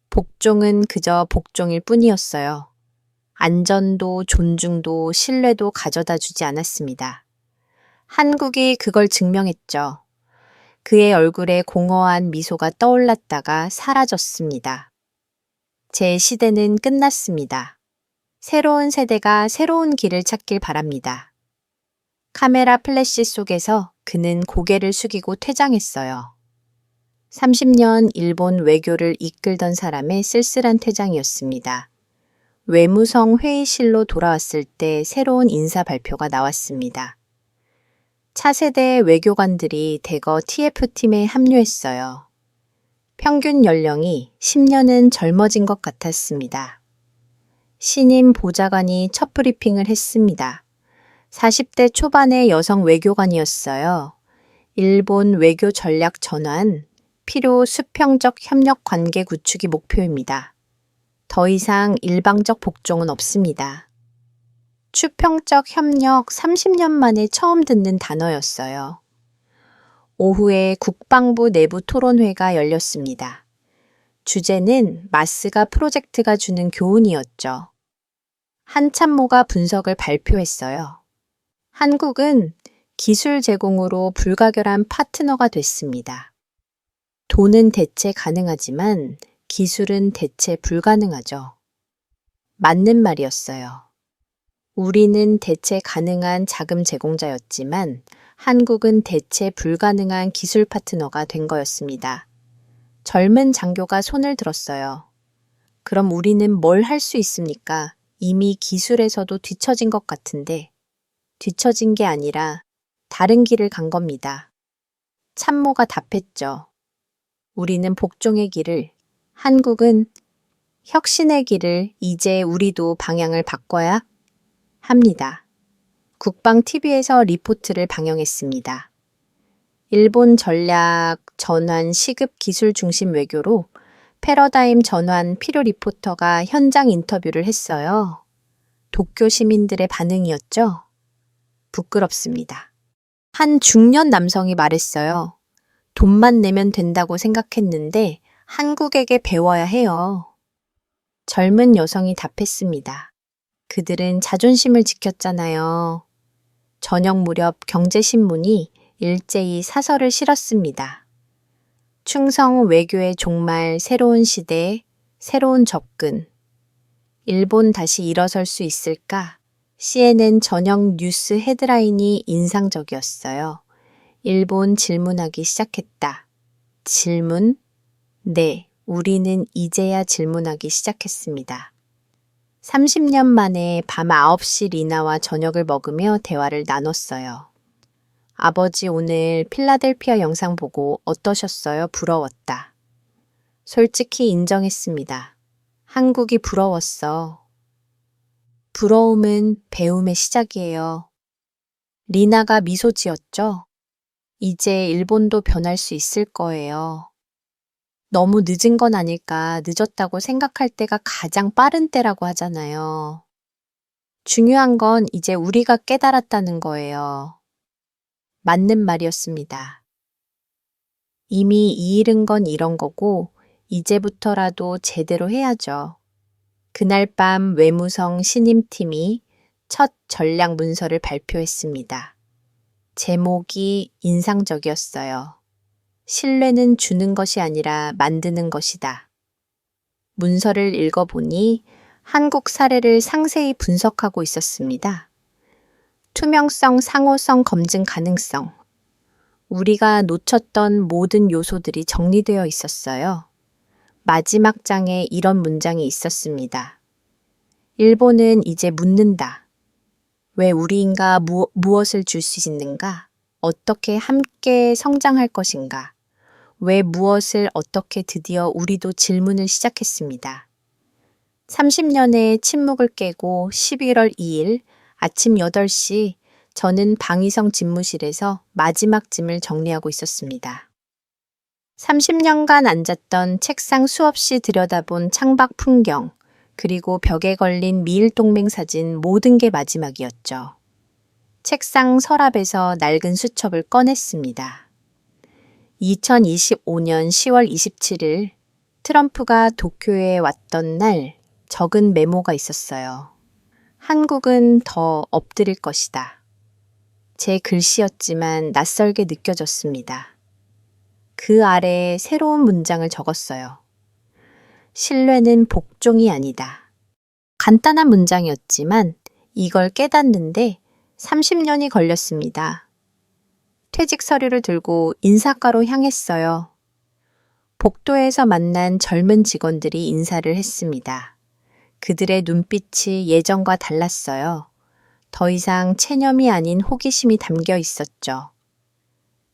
복종은 그저 복종일 뿐이었어요. 안전도 존중도 신뢰도 가져다 주지 않았습니다. 한국이 그걸 증명했죠. 그의 얼굴에 공허한 미소가 떠올랐다가 사라졌습니다. 제 시대는 끝났습니다. 새로운 세대가 새로운 길을 찾길 바랍니다. 카메라 플래시 속에서 그는 고개를 숙이고 퇴장했어요. 30년 일본 외교를 이끌던 사람의 쓸쓸한 퇴장이었습니다. 외무성 회의실로 돌아왔을 때 새로운 인사 발표가 나왔습니다. 차세대 외교관들이 대거 TF팀에 합류했어요. 평균 연령이 10년은 젊어진 것 같았습니다. 신임 보좌관이 첫 브리핑을 했습니다. 40대 초반의 여성 외교관이었어요. 일본 외교 전략 전환, 필요 수평적 협력 관계 구축이 목표입니다. 더 이상 일방적 복종은 없습니다. 수평적 협력 30년 만에 처음 듣는 단어였어요. 오후에 국방부 내부 토론회가 열렸습니다. 주제는 마스가 프로젝트가 주는 교훈이었죠. 한 참모가 분석을 발표했어요. 한국은 기술 제공으로 불가결한 파트너가 됐습니다. 돈은 대체 가능하지만 기술은 대체 불가능하죠. 맞는 말이었어요. 우리는 대체 가능한 자금 제공자였지만 한국은 대체 불가능한 기술 파트너가 된 거였습니다. 젊은 장교가 손을 들었어요. 그럼 우리는 뭘 할 수 있습니까? 이미 기술에서도 뒤처진 것 같은데 뒤처진 게 아니라 다른 길을 간 겁니다. 참모가 답했죠. 우리는 복종의 길을, 한국은 혁신의 길을 이제 우리도 방향을 바꿔야 합니다. 국방 TV에서 리포트를 방영했습니다. 일본 전략 전환 시급 기술 중심 외교로 패러다임 전환 필요 리포터가 현장 인터뷰를 했어요. 도쿄 시민들의 반응이었죠. 부끄럽습니다. 한 중년 남성이 말했어요. 돈만 내면 된다고 생각했는데 한국에게 배워야 해요. 젊은 여성이 답했습니다. 그들은 자존심을 지켰잖아요. 저녁 무렵 경제신문이 일제히 사설을 실었습니다. 충성 외교의 종말, 새로운 시대, 새로운 접근. 일본 다시 일어설 수 있을까? CNN 저녁 뉴스 헤드라인이 인상적이었어요. 일본 질문하기 시작했다. 질문? 네, 우리는 이제야 질문하기 시작했습니다. 30년 만에 밤 9시 리나와 저녁을 먹으며 대화를 나눴어요. 아버지 오늘 필라델피아 영상 보고 어떠셨어요? 부러웠다. 솔직히 인정했습니다. 한국이 부러웠어. 부러움은 배움의 시작이에요. 리나가 미소 지었죠? 이제 일본도 변할 수 있을 거예요. 너무 늦은 건 아닐까, 늦었다고 생각할 때가 가장 빠른 때라고 하잖아요. 중요한 건 이제 우리가 깨달았다는 거예요. 맞는 말이었습니다. 이미 잃은 건 이런 거고 이제부터라도 제대로 해야죠. 그날 밤 외무성 신임팀이 첫 전략 문서를 발표했습니다. 제목이 인상적이었어요. 신뢰는 주는 것이 아니라 만드는 것이다. 문서를 읽어보니 한국 사례를 상세히 분석하고 있었습니다. 투명성, 상호성, 검증 가능성. 우리가 놓쳤던 모든 요소들이 정리되어 있었어요. 마지막 장에 이런 문장이 있었습니다. 일본은 이제 묻는다. 왜 우리인가 무엇을 줄 수 있는가? 어떻게 함께 성장할 것인가? 왜 무엇을 어떻게 드디어 우리도 질문을 시작했습니다. 30년의 침묵을 깨고 11월 2일 아침 8시 저는 방위성 집무실에서 마지막 짐을 정리하고 있었습니다. 30년간 앉았던 책상 수없이 들여다본 창밖 풍경, 그리고 벽에 걸린 미일동맹 사진 모든 게 마지막이었죠. 책상 서랍에서 낡은 수첩을 꺼냈습니다. 2025년 10월 27일 트럼프가 도쿄에 왔던 날 적은 메모가 있었어요. 한국은 더 엎드릴 것이다. 제 글씨였지만 낯설게 느껴졌습니다. 그 아래에 새로운 문장을 적었어요. 신뢰는 복종이 아니다. 간단한 문장이었지만 이걸 깨닫는데 30년이 걸렸습니다. 퇴직 서류를 들고 인사과로 향했어요. 복도에서 만난 젊은 직원들이 인사를 했습니다. 그들의 눈빛이 예전과 달랐어요. 더 이상 체념이 아닌 호기심이 담겨 있었죠.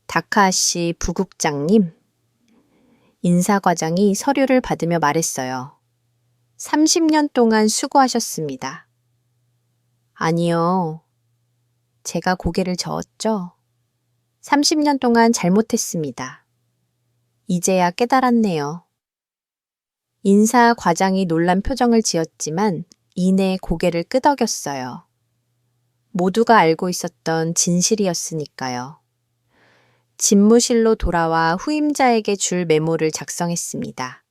다카하시 부국장님, 인사과장이 서류를 받으며 말했어요. 30년 동안 수고하셨습니다. 아니요. 제가 고개를 저었죠. 30년 동안 잘못했습니다. 이제야 깨달았네요. 인사 과장이 놀란 표정을 지었지만 이내 고개를 끄덕였어요. 모두가 알고 있었던 진실이었으니까요. 집무실로 돌아와 후임자에게 줄 메모를 작성했습니다.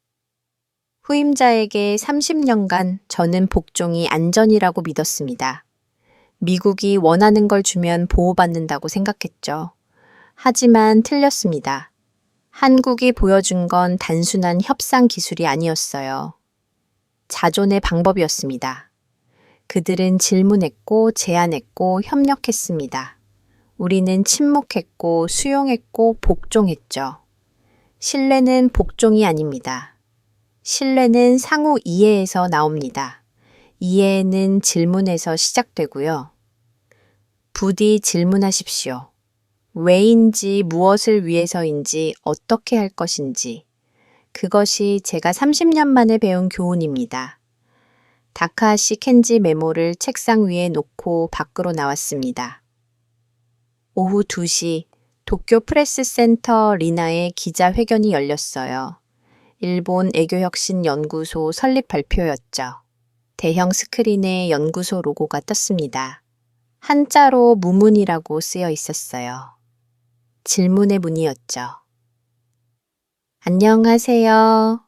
후임자에게 30년간 저는 복종이 안전이라고 믿었습니다. 미국이 원하는 걸 주면 보호받는다고 생각했죠. 하지만 틀렸습니다. 한국이 보여준 건 단순한 협상 기술이 아니었어요. 자존의 방법이었습니다. 그들은 질문했고 제안했고 협력했습니다. 우리는 침묵했고 수용했고 복종했죠. 신뢰는 복종이 아닙니다. 신뢰는 상호 이해에서 나옵니다. 이해는 질문에서 시작되고요. 부디 질문하십시오. 왜인지, 무엇을 위해서인지, 어떻게 할 것인지. 그것이 제가 30년 만에 배운 교훈입니다. 다카하시 켄지 메모를 책상 위에 놓고 밖으로 나왔습니다. 오후 2시 도쿄 프레스센터 리나의 기자회견이 열렸어요. 일본 애교혁신연구소 설립 발표였죠. 대형 스크린에 연구소 로고가 떴습니다. 한자로 무문이라고 쓰여 있었어요. 질문의 문이었죠. 안녕하세요.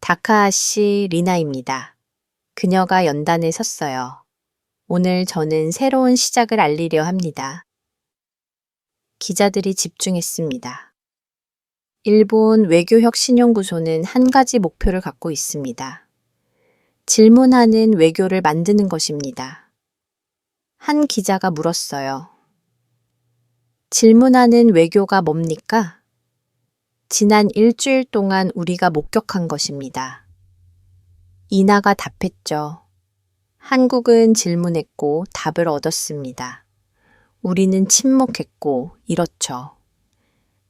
다카하시 리나입니다. 그녀가 연단에 섰어요. 오늘 저는 새로운 시작을 알리려 합니다. 기자들이 집중했습니다. 일본 외교혁신연구소는 한 가지 목표를 갖고 있습니다. 질문하는 외교를 만드는 것입니다. 한 기자가 물었어요. 질문하는 외교가 뭡니까? 지난 일주일 동안 우리가 목격한 것입니다. 이나가 답했죠. 한국은 질문했고 답을 얻었습니다. 우리는 침묵했고 이렇죠.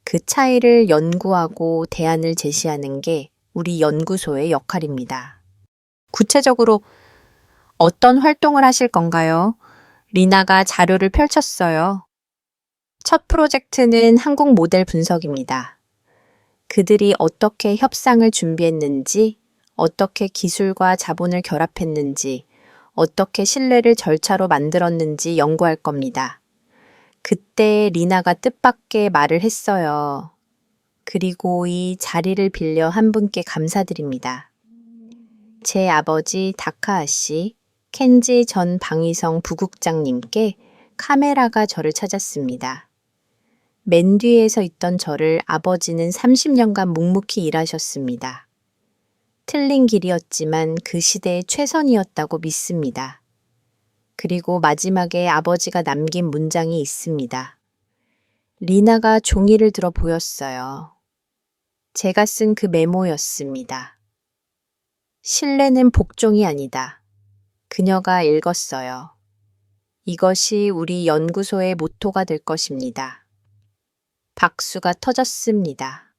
그 차이를 연구하고 대안을 제시하는 게 우리 연구소의 역할입니다. 구체적으로 어떤 활동을 하실 건가요? 리나가 자료를 펼쳤어요. 첫 프로젝트는 한국 모델 분석입니다. 그들이 어떻게 협상을 준비했는지, 어떻게 기술과 자본을 결합했는지, 어떻게 신뢰를 절차로 만들었는지 연구할 겁니다. 그때 리나가 뜻밖의 말을 했어요. 그리고 이 자리를 빌려 한 분께 감사드립니다. 제 아버지 다카하시, 켄지 전 방위성 부국장님께 카메라가 저를 찾았습니다. 맨 뒤에 서 있던 저를 아버지는 30년간 묵묵히 일하셨습니다. 틀린 길이었지만 그 시대의 최선이었다고 믿습니다. 그리고 마지막에 아버지가 남긴 문장이 있습니다. 리나가 종이를 들어 보였어요. 제가 쓴 그 메모였습니다. 신뢰는 복종이 아니다. 그녀가 읽었어요. 이것이 우리 연구소의 모토가 될 것입니다. 박수가 터졌습니다.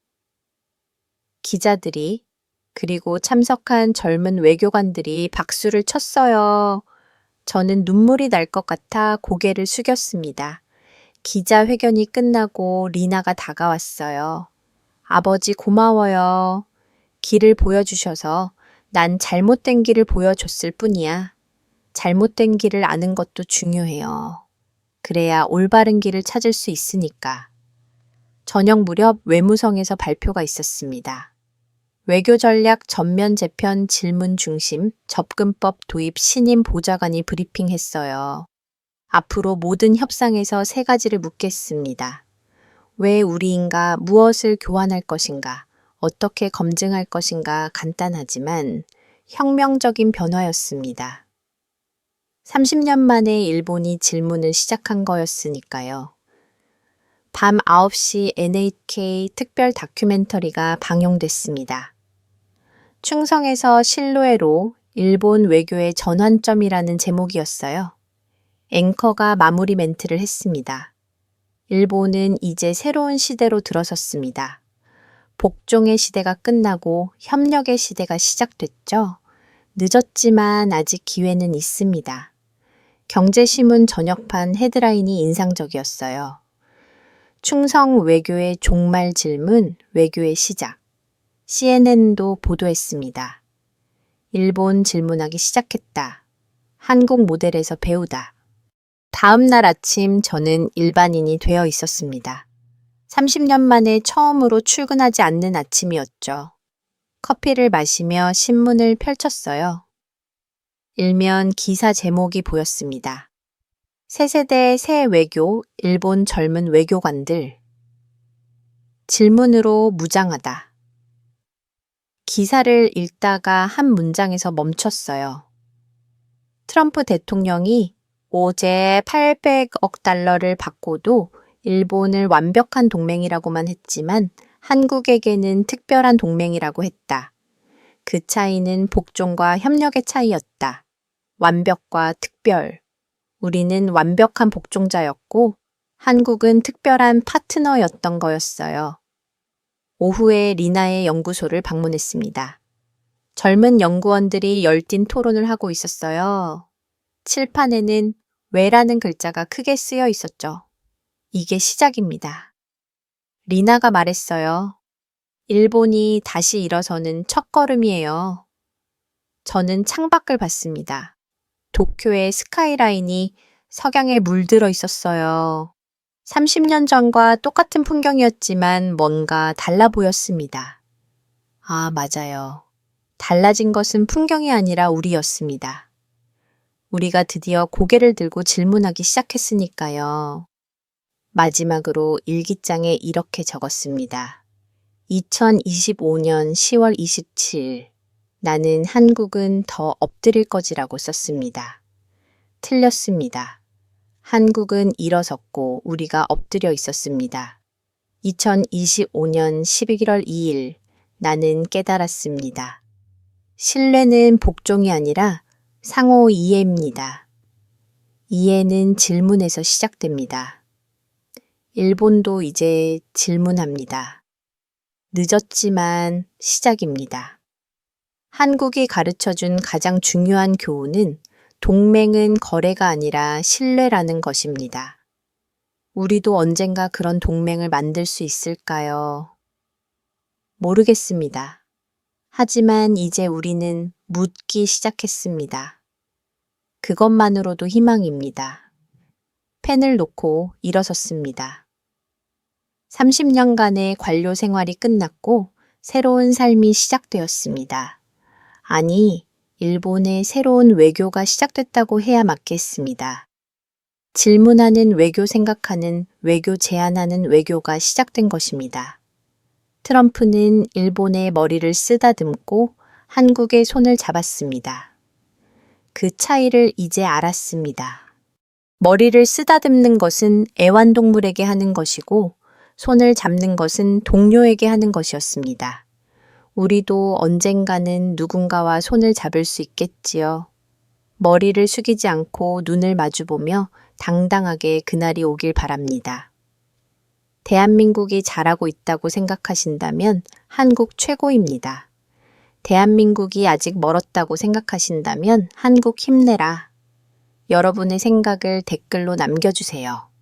기자들이 그리고 참석한 젊은 외교관들이 박수를 쳤어요. 저는 눈물이 날 것 같아 고개를 숙였습니다. 기자회견이 끝나고 리나가 다가왔어요. 아버지 고마워요. 길을 보여주셔서 난 잘못된 길을 보여줬을 뿐이야. 잘못된 길을 아는 것도 중요해요. 그래야 올바른 길을 찾을 수 있으니까. 저녁 무렵 외무성에서 발표가 있었습니다. 외교전략 전면 재편 질문 중심 접근법 도입 신임 보좌관이 브리핑했어요. 앞으로 모든 협상에서 3가지를 묻겠습니다. 왜 우리인가, 무엇을 교환할 것인가, 어떻게 검증할 것인가 간단하지만 혁명적인 변화였습니다. 30년 만에 일본이 질문을 시작한 거였으니까요. 밤 9시 NHK 특별 다큐멘터리가 방영됐습니다. 충성에서 실로에로 일본 외교의 전환점이라는 제목이었어요. 앵커가 마무리 멘트를 했습니다. 일본은 이제 새로운 시대로 들어섰습니다. 복종의 시대가 끝나고 협력의 시대가 시작됐죠. 늦었지만 아직 기회는 있습니다. 경제신문 저녁판 헤드라인이 인상적이었어요. 충성 외교의 종말 질문, 외교의 시작. CNN도 보도했습니다. 일본 질문하기 시작했다. 한국 모델에서 배우다. 다음 날 아침 저는 일반인이 되어 있었습니다. 30년 만에 처음으로 출근하지 않는 아침이었죠. 커피를 마시며 신문을 펼쳤어요. 일면 기사 제목이 보였습니다. 새 세대의 새 외교, 일본 젊은 외교관들. 질문으로 무장하다. 기사를 읽다가 한 문장에서 멈췄어요. 트럼프 대통령이 어제 800억 달러를 받고도 일본을 완벽한 동맹이라고만 했지만 한국에게는 특별한 동맹이라고 했다. 그 차이는 복종과 협력의 차이였다. 완벽과 특별. 우리는 완벽한 복종자였고 한국은 특별한 파트너였던 거였어요. 오후에 리나의 연구소를 방문했습니다. 젊은 연구원들이 열띤 토론을 하고 있었어요. 칠판에는 왜라는 글자가 크게 쓰여 있었죠. 이게 시작입니다. 리나가 말했어요. 일본이 다시 일어서는 첫걸음이에요. 저는 창밖을 봤습니다. 도쿄의 스카이라인이 석양에 물들어 있었어요. 30년 전과 똑같은 풍경이었지만 뭔가 달라 보였습니다. 아, 맞아요. 달라진 것은 풍경이 아니라 우리였습니다. 우리가 드디어 고개를 들고 질문하기 시작했으니까요. 마지막으로 일기장에 이렇게 적었습니다. 2025년 10월 27일. 나는 한국은 더 엎드릴 거지라고 썼습니다. 틀렸습니다. 한국은 일어섰고 우리가 엎드려 있었습니다. 2025년 11월 2일. 나는 깨달았습니다. 신뢰는 복종이 아니라 상호 이해입니다. 이해는 질문에서 시작됩니다. 일본도 이제 질문합니다. 늦었지만 시작입니다. 한국이 가르쳐준 가장 중요한 교훈은 동맹은 거래가 아니라 신뢰라는 것입니다. 우리도 언젠가 그런 동맹을 만들 수 있을까요? 모르겠습니다. 하지만 이제 우리는 묻기 시작했습니다. 그것만으로도 희망입니다. 펜을 놓고 일어섰습니다. 30년간의 관료 생활이 끝났고 새로운 삶이 시작되었습니다. 아니, 일본의 새로운 외교가 시작됐다고 해야 맞겠습니다. 질문하는 외교 생각하는 외교 제안하는 외교가 시작된 것입니다. 트럼프는 일본의 머리를 쓰다듬고 한국의 손을 잡았습니다. 그 차이를 이제 알았습니다. 머리를 쓰다듬는 것은 애완동물에게 하는 것이고 손을 잡는 것은 동료에게 하는 것이었습니다. 우리도 언젠가는 누군가와 손을 잡을 수 있겠지요. 머리를 숙이지 않고 눈을 마주보며 당당하게 그날이 오길 바랍니다. 대한민국이 잘하고 있다고 생각하신다면 한국 최고입니다. 대한민국이 아직 멀었다고 생각하신다면 한국 힘내라. 여러분의 생각을 댓글로 남겨주세요.